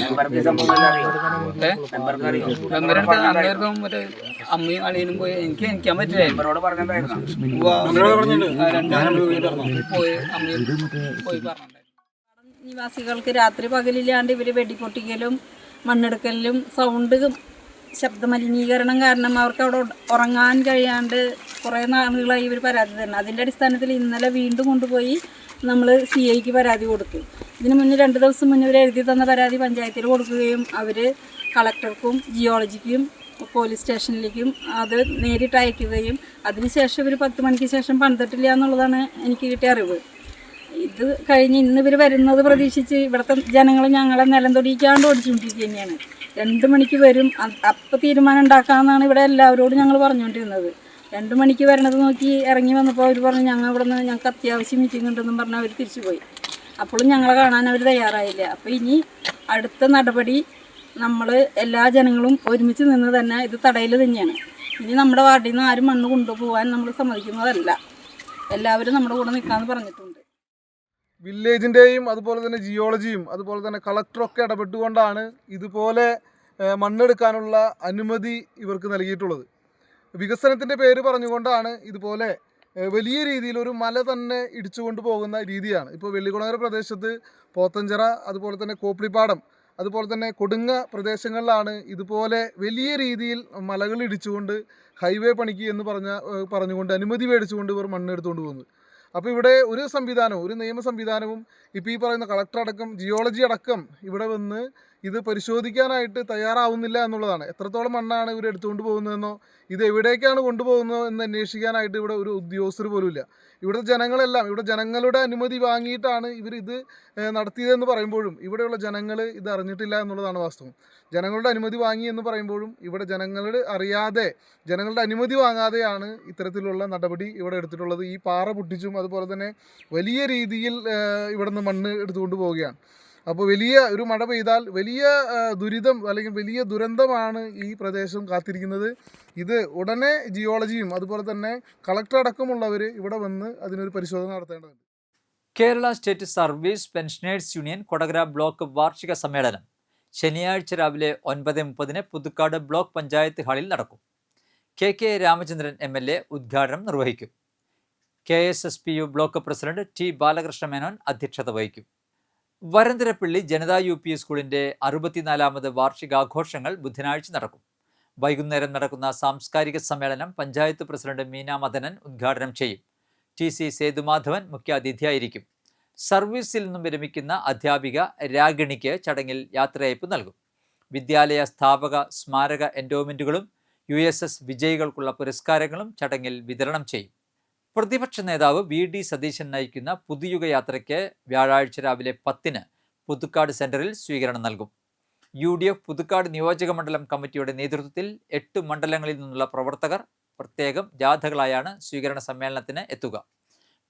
Speaker 2: മെമ്പറടുത്ത് അന്നേരത്തും മറ്റേ അമ്മയും അളിയനും പോയി എനിക്ക് എനിക്കാൻ പറ്റില്ല. പോയി അമ്മയും പോയി പറഞ്ഞിട്ടുണ്ടായിരുന്നു.
Speaker 4: നിവാസികൾക്ക് രാത്രി പകലില്ലാണ്ട് ഇവർ വെടിപൊട്ടിക്കലും മണ്ണെടുക്കലിലും ശബ്ദ മലിനീകരണം കാരണം അവർക്ക് അവിടെ ഉറങ്ങാൻ കഴിയാണ്ട് കുറേ നാളുകളായി ഇവർ പരാതി തരണം. അതിൻ്റെ അടിസ്ഥാനത്തിൽ ഇന്നലെ വീണ്ടും കൊണ്ടുപോയി നമ്മൾ CIക്ക് പരാതി കൊടുത്തു. ഇതിന് മുന്നേ 2 ദിവസം മുന്നേ ഇവർ എഴുതി തന്ന പരാതി പഞ്ചായത്തിൽ കൊടുക്കുകയും അവർ കളക്ടർക്കും ജിയോളജിക്കും പോലീസ് സ്റ്റേഷനിലേക്കും അത് നേരിട്ട് അയക്കുകയും അതിനുശേഷം ഇവർ 10 മണിക്ക് ശേഷം പണിതിട്ടില്ല എന്നുള്ളതാണ് എനിക്ക് കിട്ടിയ അറിവ്. ഇത് കഴിഞ്ഞ് ഇന്ന് ഇവർ വരുന്നത് പ്രതീക്ഷിച്ച് ഇവിടുത്തെ ജനങ്ങൾ ഞങ്ങളെ നിലം തൊടിയിക്കാണ്ട് ഓടിച്ചുകൊണ്ടിരിക്കുക തന്നെയാണ്. 2 മണിക്ക് വരും, അപ്പം തീരുമാനം ഉണ്ടാക്കാമെന്നാണ് ഇവിടെ എല്ലാവരോടും ഞങ്ങൾ പറഞ്ഞുകൊണ്ടിരുന്നത്. 2 മണിക്ക് വരണത് നോക്കി ഇറങ്ങി വന്നപ്പോൾ അവർ പറഞ്ഞു ഞങ്ങൾ ഇവിടെ നിന്ന് ഞങ്ങൾക്ക് അത്യാവശ്യം മീറ്റിംഗ് ഉണ്ടെന്നും പറഞ്ഞ് അവർ തിരിച്ചു പോയി. അപ്പോഴും ഞങ്ങളെ കാണാൻ അവർ തയ്യാറായില്ല. അപ്പോൾ ഇനി അടുത്ത നടപടി നമ്മൾ എല്ലാ ജനങ്ങളും ഒരുമിച്ച് നിന്ന് തന്നെ ഇത് തടയൽ തന്നെയാണ്. ഇനി നമ്മുടെ വാർഡിൽ നിന്ന് ആരും മണ്ണ് കൊണ്ടുപോകാൻ നമ്മൾ സമ്മതിക്കുന്നതല്ല. എല്ലാവരും നമ്മുടെ കൂടെ നിൽക്കാമെന്ന് പറഞ്ഞിട്ടുണ്ട്.
Speaker 3: വില്ലേജിൻ്റെയും അതുപോലെ തന്നെ ജിയോളജിയും അതുപോലെ തന്നെ കളക്ടറൊക്കെ ഇടപെട്ടുകൊണ്ടാണ് ഇതുപോലെ മണ്ണെടുക്കാനുള്ള അനുമതി ഇവർക്ക് നൽകിയിട്ടുള്ളത്. വികസനത്തിൻ്റെ പേര് പറഞ്ഞുകൊണ്ടാണ് ഇതുപോലെ വലിയ രീതിയിൽ ഒരു മല തന്നെ ഇടിച്ചുകൊണ്ട് പോകുന്ന രീതിയാണ്. ഇപ്പോൾ വെള്ളിക്കുളങ്ങര പ്രദേശത്ത് പോത്തഞ്ചിറ അതുപോലെ തന്നെ കോപ്പിളിപ്പാടം അതുപോലെ തന്നെ കൊടുങ്ങ പ്രദേശങ്ങളിലാണ് ഇതുപോലെ വലിയ രീതിയിൽ മലകൾ ഇടിച്ചുകൊണ്ട് ഹൈവേ പണിക്ക് എന്ന് പറഞ്ഞുകൊണ്ട് അനുമതി മേടിച്ചുകൊണ്ട് ഇവർ മണ്ണെടുത്തുകൊണ്ട് പോകുന്നത്. അപ്പോൾ ഇവിടെ ഒരു സംവിധാനവും ഒരു നിയമ സംവിധാനവും ഇപ്പോൾ ഈ പറയുന്ന കളക്ടർ അടക്കം ജിയോളജി അടക്കം ഇവിടെ വന്ന് ഇത് പരിശോധിക്കാനായിട്ട് തയ്യാറാവുന്നില്ല എന്നുള്ളതാണ്. എത്രത്തോളം മണ്ണാണ് ഇവർ എടുത്തുകൊണ്ട് പോകുന്നതെന്നോ ഇത് എവിടേക്കാണ് കൊണ്ടുപോകുന്നത് എന്ന് അന്വേഷിക്കാനായിട്ട് ഇവിടെ ഒരു ഉദ്യോഗസ്ഥർ പോലുമില്ല. ഇവിടുത്തെ ജനങ്ങളെല്ലാം ഇവിടെ ജനങ്ങളുടെ അനുമതി വാങ്ങിയിട്ടാണ് ഇവരിത് നടത്തിയതെന്ന് പറയുമ്പോഴും ഇവിടെയുള്ള ജനങ്ങൾ ഇത് അറിഞ്ഞിട്ടില്ല എന്നുള്ളതാണ് വാസ്തവം. ജനങ്ങളുടെ അനുമതി വാങ്ങി എന്ന് പറയുമ്പോഴും ഇവിടെ ജനങ്ങളുടെ അറിയാതെ ജനങ്ങളുടെ അനുമതി വാങ്ങാതെയാണ് ഇത്തരത്തിലുള്ള നടപടി ഇവിടെ എടുത്തിട്ടുള്ളത്. ഈ പാറ പൊട്ടിച്ചും അതുപോലെ തന്നെ വലിയ രീതിയിൽ ഇവിടെ നിന്ന് മണ്ണ് എടുത്തുകൊണ്ട് പോവുകയാണ്. അപ്പോൾ വലിയ ഒരു മഴ പെയ്താൽ വലിയ ദുരിതം അല്ലെങ്കിൽ വലിയ ദുരന്തമാണ് ഈ പ്രദേശം കാത്തിരിക്കുന്നത്. ഇത് ഉടനെ ജിയോളജിയും അതുപോലെ തന്നെ കളക്ടർ അടക്കമുള്ളവർ ഇവിടെ വന്ന് അതിനൊരു പരിശോധന നടത്തേണ്ടതുണ്ട്.
Speaker 1: Kerala state service pensioners union Kodakara block വാർഷിക സമ്മേളനം ശനിയാഴ്ച രാവിലെ 9:30 പുതുക്കാട് ബ്ലോക്ക് പഞ്ചായത്ത് ഹാളിൽ നടക്കും. KK രാമചന്ദ്രൻ MLA ഉദ്ഘാടനം നിർവഹിക്കും. KSSPU block president T Balakrishna Menon അധ്യക്ഷത വഹിക്കും. വരന്തരപ്പള്ളി ജനതാ UP സ്കൂളിൻ്റെ 64ാമത് വാർഷികാഘോഷങ്ങൾ ബുധനാഴ്ച നടക്കും. വൈകുന്നേരം നടക്കുന്ന സാംസ്കാരിക സമ്മേളനം പഞ്ചായത്ത് പ്രസിഡന്റ് മീന മദനൻ ഉദ്ഘാടനം ചെയ്യും. TC സേതുമാധവൻ മുഖ്യാതിഥിയായിരിക്കും. സർവീസിൽ നിന്നും വിരമിക്കുന്ന അധ്യാപിക രാഗിണിക്ക് ചടങ്ങിൽ യാത്രയയപ്പ് നൽകും. വിദ്യാലയ സ്ഥാപക സ്മാരക എൻഡോമെൻറ്റുകളും USS വിജയികൾക്കുള്ള പുരസ്കാരങ്ങളും ചടങ്ങിൽ വിതരണം ചെയ്യും. പ്രതിപക്ഷ നേതാവ് VD സതീശൻ നയിക്കുന്ന പുതുയുഗ യാത്രയ്ക്ക് വ്യാഴാഴ്ച രാവിലെ 10 പുതുക്കാട് സെന്ററിൽ സ്വീകരണം നൽകും. UDF പുതുക്കാട് നിയോജക മണ്ഡലം കമ്മിറ്റിയുടെ നേതൃത്വത്തിൽ 8 മണ്ഡലങ്ങളിൽ നിന്നുള്ള പ്രവർത്തകർ പ്രത്യേകം ജാഥകളായാണ് സ്വീകരണ സമ്മേളനത്തിന് എത്തുക.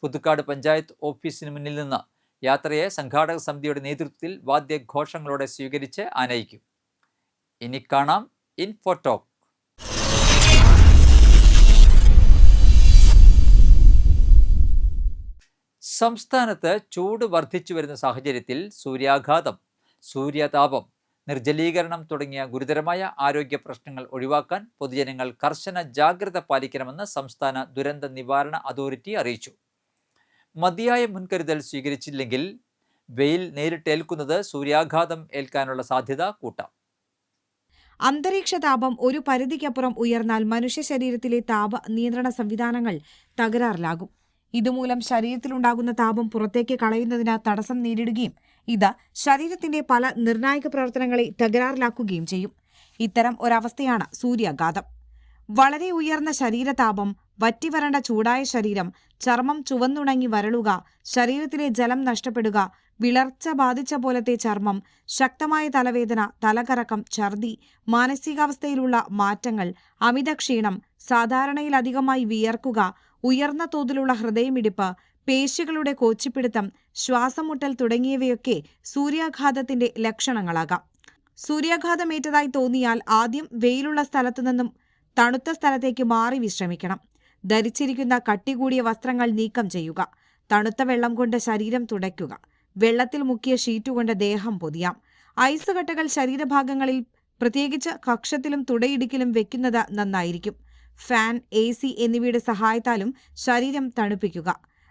Speaker 1: പുതുക്കാട് പഞ്ചായത്ത് ഓഫീസിന് മുന്നിൽ നിന്ന് യാത്രയെ സംഘാടക സമിതിയുടെ നേതൃത്വത്തിൽ വാദ്യഘോഷങ്ങളോടെ സ്വീകരിച്ച് ആനയിക്കും. ഇനി കാണാം ഇൻഫോടോക്ക്. സംസ്ഥാനത്ത് ചൂട് വർദ്ധിച്ചു വരുന്ന സാഹചര്യത്തിൽ സൂര്യാഘാതം, സൂര്യതാപം, നിർജ്ജലീകരണം തുടങ്ങിയ ഗുരുതരമായ ആരോഗ്യ പ്രശ്നങ്ങൾ ഒഴിവാക്കാൻ പൊതുജനങ്ങൾ കർശന ജാഗ്രത പാലിക്കണമെന്ന് സംസ്ഥാന ദുരന്ത നിവാരണ അതോറിറ്റി അറിയിച്ചു. മതിയായ മുൻകരുതൽ സ്വീകരിച്ചില്ലെങ്കിൽ വെയിൽ നേരിട്ടേൽക്കുന്നത് സൂര്യാഘാതം ഏൽക്കാനുള്ള സാധ്യത കൂട്ടാം.
Speaker 20: അന്തരീക്ഷ താപം ഒരു പരിധിക്കപ്പുറം ഉയർന്നാൽ മനുഷ്യ ശരീരത്തിലെ താപ നിയന്ത്രണ സംവിധാനങ്ങൾ തകരാറിലാകും. ഇതുമൂലം ശരീരത്തിലുണ്ടാകുന്ന താപം പുറത്തേക്ക് കളയുന്നതിന് തടസ്സം നേരിടുകയും ഇത് ശരീരത്തിന്റെ പല നിർണായക പ്രവർത്തനങ്ങളെ തകരാറിലാക്കുകയും ചെയ്യും. ഇത്തരം ഒരവസ്ഥയാണ് സൂര്യാഘാതം. വളരെ ഉയർന്ന ശരീരതാപം, വറ്റിവരണ്ട ചൂടായ ശരീരം, ചർമ്മം ചുവന്നുണങ്ങി വരളുക, ശരീരത്തിലെ ജലം നഷ്ടപ്പെടുക, വിളർച്ച ബാധിച്ച പോലത്തെ ചർമ്മം, ശക്തമായ തലവേദന, തലകറക്കം, ഛർദി, മാനസികാവസ്ഥയിലുള്ള മാറ്റങ്ങൾ, അമിതക്ഷീണം, സാധാരണയിലധികമായി വിയർക്കുക, ഉയർന്ന തോതിലുള്ള ഹൃദയമിടിപ്പ്, പേശികളുടെ കോച്ചിപ്പിടുത്തം, ശ്വാസം മുട്ടൽ തുടങ്ങിയവയൊക്കെ സൂര്യാഘാതത്തിന്റെ ലക്ഷണങ്ങളാകാം. സൂര്യാഘാതമേറ്റതായി തോന്നിയാൽ ആദ്യം വെയിലുള്ള സ്ഥലത്തുനിന്നും തണുത്ത സ്ഥലത്തേക്ക് മാറി വിശ്രമിക്കണം. ധരിച്ചിരിക്കുന്ന കട്ടികൂടിയ വസ്ത്രങ്ങൾ നീക്കം ചെയ്യുക. തണുത്ത വെള്ളം കൊണ്ട് ശരീരം തുടയ്ക്കുക. വെള്ളത്തിൽ മുക്കിയ ഷീറ്റുകൊണ്ട് ദേഹം പൊതിയാം. ഐസ് കട്ടകൾ ശരീരഭാഗങ്ങളിൽ, പ്രത്യേകിച്ച് കക്ഷത്തിലും തുടയിടുക്കിലും വെക്കുന്നത് നന്നായിരിക്കും. ഫാൻ, AC എന്നിവയുടെ സഹായത്താലും ശരീരം തണുപ്പിക്കുക.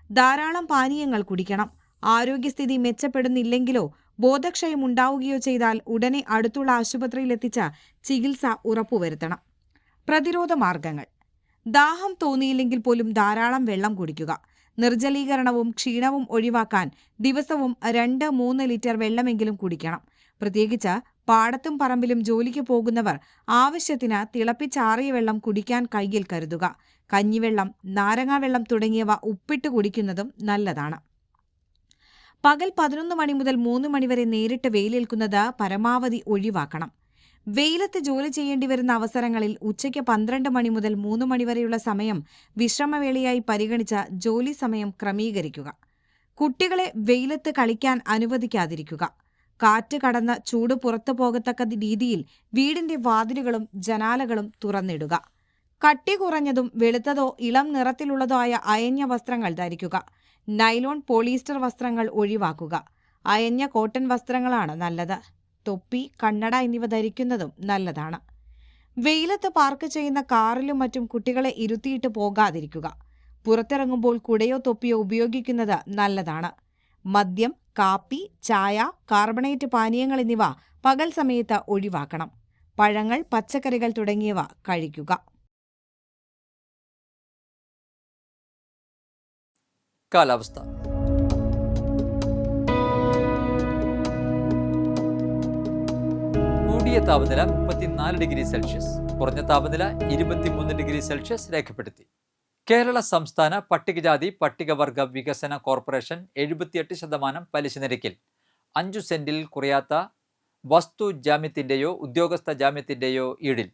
Speaker 20: ധാരാളം പാനീയങ്ങൾ കുടിക്കണം. ആരോഗ്യസ്ഥിതി മെച്ചപ്പെടുന്നില്ലെങ്കിലോ ബോധക്ഷയം ഉണ്ടാവുകയോ ചെയ്താൽ ഉടനെ അടുത്തുള്ള ആശുപത്രിയിലെത്തിച്ച് ചികിത്സ ഉറപ്പുവരുത്തണം. പ്രതിരോധ മാർഗങ്ങൾ: ദാഹം തോന്നിയില്ലെങ്കിൽ പോലും ധാരാളം വെള്ളം കുടിക്കുക. നിർജ്ജലീകരണവും ക്ഷീണവും ഒഴിവാക്കാൻ ദിവസവും 2-3 ലിറ്റർ വെള്ളമെങ്കിലും കുടിക്കണം. പ്രത്യേകിച്ച് പാടത്തും പറമ്പിലും ജോലിക്ക് പോകുന്നവർ ആവശ്യത്തിന് തിളപ്പിച്ചാറിയ വെള്ളം കുടിക്കാൻ കയ്യിൽ കരുതുക. കഞ്ഞിവെള്ളം, നാരങ്ങാവെള്ളം തുടങ്ങിയവ ഉപ്പിട്ട് കുടിക്കുന്നതും നല്ലതാണ്. പകൽ 11 മണി മുതൽ 3 മണി വരെ നേരിട്ട് വെയിലേൽക്കുന്നത് പരമാവധി ഒഴിവാക്കണം. വെയിലത്ത് ജോലി ചെയ്യേണ്ടി വരുന്ന അവസരങ്ങളിൽ ഉച്ചയ്ക്ക് 12 മണി മുതൽ 3 മണി വരെയുള്ള സമയം വിശ്രമവേളയായി പരിഗണിച്ച് ജോലി സമയം ക്രമീകരിക്കുക. കുട്ടികളെ വെയിലത്ത് കളിക്കാൻ അനുവദിക്കാതിരിക്കുക. കാറ്റ് കടന്ന് ചൂട് പുറത്തു പോകത്തക്ക രീതിയിൽ വീടിന്റെ വാതിലുകളും ജനാലകളും തുറന്നിടുക. കട്ടി കുറഞ്ഞതും വെളുത്തതോ ഇളം നിറത്തിലുള്ളതോ ആയ അയഞ്ഞ വസ്ത്രങ്ങൾ ധരിക്കുക. നൈലോൺ, പോളിസ്റ്റർ വസ്ത്രങ്ങൾ ഒഴിവാക്കുക. അയഞ്ഞ കോട്ടൺ വസ്ത്രങ്ങളാണ് നല്ലത്. തൊപ്പി, കണ്ണട എന്നിവ ധരിക്കുന്നതും നല്ലതാണ്. വെയിലത്ത് പാർക്ക് ചെയ്യുന്ന കാറിലും മറ്റും കുട്ടികളെ ഇരുത്തിയിട്ട് പോകാതിരിക്കുക. പുറത്തിറങ്ങുമ്പോൾ കുടയോ തൊപ്പിയോ ഉപയോഗിക്കുന്നത് നല്ലതാണ്. മദ്യം, കാപ്പി, ചായ, കാർബണേറ്റ് പാനീയങ്ങൾ എന്നിവ പകൽ സമയത്ത് ഒഴിവാക്കണം. പഴങ്ങൾ, പച്ചക്കറികൾ തുടങ്ങിയവ കഴിക്കുക.
Speaker 1: കാലാവസ്ഥ. കൂടിയ താപനില 34 ഡിഗ്രി സെൽഷ്യസ്, കുറഞ്ഞ താപനില 23 ഡിഗ്രി സെൽഷ്യസ് രേഖപ്പെടുത്തി. കേരള സംസ്ഥാന പട്ടികജാതി പട്ടികവർഗ വികസന കോർപ്പറേഷൻ 78% പലിശ നിരക്കിൽ 5 സെന്റിൽ കുറയാത്ത വസ്തു ജാമ്യത്തിൻ്റെയോ ഉദ്യോഗസ്ഥ ജാമ്യത്തിൻ്റെയോ ഈടിൽ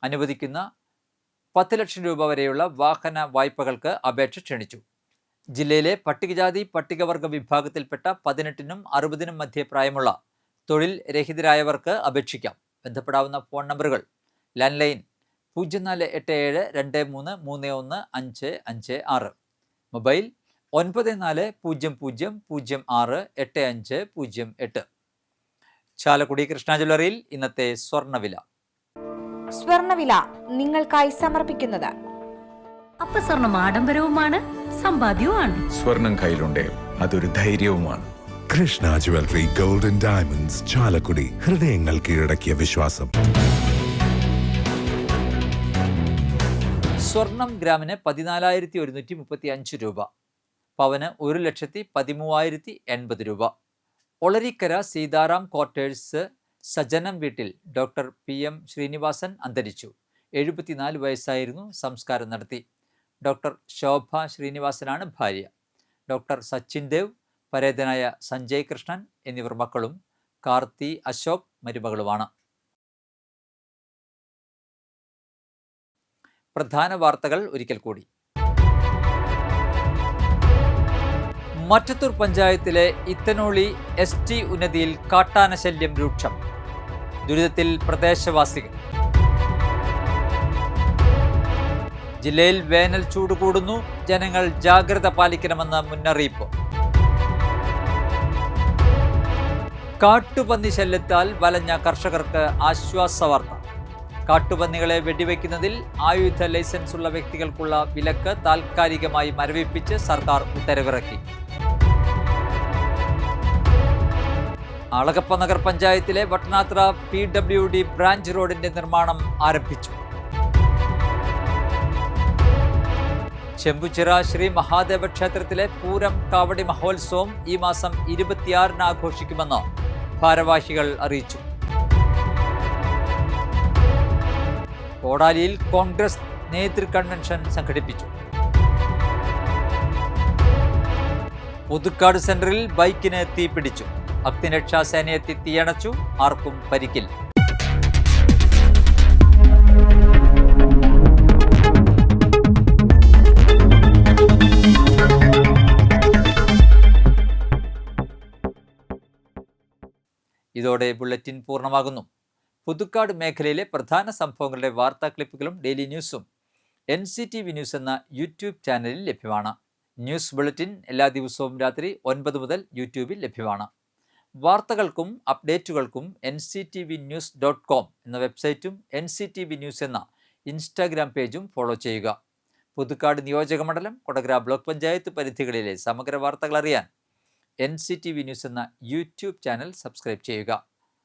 Speaker 1: അനുവദിക്കുന്ന 10 ലക്ഷം രൂപ വരെയുള്ള വാഹന വായ്പകൾക്ക് അപേക്ഷ ക്ഷണിച്ചു. ജില്ലയിലെ പട്ടികജാതി പട്ടികവർഗ വിഭാഗത്തിൽപ്പെട്ട 18-നും 60-നും മധ്യേ പ്രായമുള്ള തൊഴിൽ രഹിതരായവർക്ക് അപേക്ഷിക്കാം. ബന്ധപ്പെടാവുന്ന ഫോൺ നമ്പറുകൾ: land line 048723315556, mobile 9400068508. Chalakudy Krishna ജ്വല്ലറിയിൽ ഇന്നത്തെ സ്വർണ്ണവില.
Speaker 20: സ്വർണ്ണവില നിങ്ങൾക്കായി സമർപ്പിക്കുന്നത്
Speaker 21: അപ്പസ്വർണം ആഡംബരവുമാണ്, സമ്പാദ്യവുമാണ്.
Speaker 22: സ്വർണം കയ്യിലുണ്ടേ അതൊരു ധൈര്യവുമാണ്. Krishna jewellery, gold and diamonds, Chalakudy. ഹൃദയങ്ങൾ കീഴടക്കിയ വിശ്വാസം.
Speaker 1: സ്വർണം ഗ്രാമിന് 14,135 രൂപ, പവന് 1,13,080 രൂപ. ഒളരിക്കര സീതാറാം ക്വാർട്ടേഴ്സ് സജനം വീട്ടിൽ ഡോക്ടർ PM ശ്രീനിവാസൻ അന്തരിച്ചു. 74 വയസ്സായിരുന്നു. സംസ്കാരം നടത്തി. ഡോക്ടർ ശോഭ ശ്രീനിവാസനാണ് ഭാര്യ. ഡോക്ടർ സച്ചിൻ ദേവ്, പരേതനായ സഞ്ജയ് കൃഷ്ണൻ എന്നിവർ മക്കളും. കാർത്തി അശോക് മരുമകളുമാണ്. പ്രധാന വാർത്തകൾ ഒരിക്കൽ കൂടി. മറ്റത്തൂർ പഞ്ചായത്തിലെ ഇത്തനോളി ST ഉന്നതിയിൽ കാട്ടാന ശല്യം രൂക്ഷം. ദുരിതത്തിൽ പ്രദേശവാസികൾ. ജില്ലയിൽ വേനൽ ചൂട് കൂടുന്നു. ജനങ്ങൾ ജാഗ്രത പാലിക്കണമെന്ന് മുന്നറിയിപ്പ്. കാട്ടുപന്നി ശല്യത്താൽ വലഞ്ഞ കർഷകർക്ക് ആശ്വാസവാർത്ത. കാട്ടുപന്നികളെ വെടിവെക്കുന്നതിൽ ആയുധ ലൈസൻസ് ഉള്ള വ്യക്തികൾക്കുള്ള വിലക്ക് താൽക്കാലികമായി മരവിപ്പിച്ച് സർക്കാർ ഉത്തരവിറക്കി. അളഗപ്പ നഗർ പഞ്ചായത്തിലെ വട്ടനാത്ര PWD ബ്രാഞ്ച് റോഡിന്റെ നിർമ്മാണം ആരംഭിച്ചു. ചെമ്പുച്ചിറ ശ്രീ മഹാദേവ ക്ഷേത്രത്തിലെ പൂരം കാവടി മഹോത്സവം ഈ മാസം 26-ന് ആഘോഷിക്കുമെന്ന് ഭാരവാഹികൾ അറിയിച്ചു. കോടാലിയിൽ കോൺഗ്രസ് നേതൃ കൺവെൻഷൻ സംഘടിപ്പിച്ചു. പുതുക്കാട് സെന്ററിൽ ബൈക്കിന് തീപിടിച്ചു. അഗ്നിരക്ഷാ സേനയെത്തി തീയണച്ചു. ആർക്കും പരിക്കില്ല. ഇതോടെ ബുള്ളറ്റിൻ പൂർണ്ണമാകുന്നു. പുതുക്കാട് മേഖലയിലെ പ്രധാന സംഭവങ്ങളുടെ വാർത്താ ക്ലിപ്പുകളും ഡെയിലി ന്യൂസും NCTV ന്യൂസ് എന്ന യൂട്യൂബ് ചാനലിൽ ലഭ്യമാണ്. ന്യൂസ് ബുള്ളറ്റിൻ എല്ലാ ദിവസവും രാത്രി 9 മുതൽ യൂട്യൂബിൽ ലഭ്യമാണ്. വാർത്തകൾക്കും അപ്ഡേറ്റുകൾക്കും nctvnews.com എന്ന വെബ്സൈറ്റും NCTV ന്യൂസ് എന്ന ഇൻസ്റ്റാഗ്രാം പേജും ഫോളോ ചെയ്യുക. പുതുക്കാട് നിയോജകമണ്ഡലം, കൊടകര ബ്ലോക്ക് പഞ്ചായത്ത് പരിധികളിലെ സമഗ്ര വാർത്തകൾ അറിയാൻ NCTV ന്യൂസ് എന്ന യൂട്യൂബ് ചാനൽ സബ്സ്ക്രൈബ് ചെയ്യുക.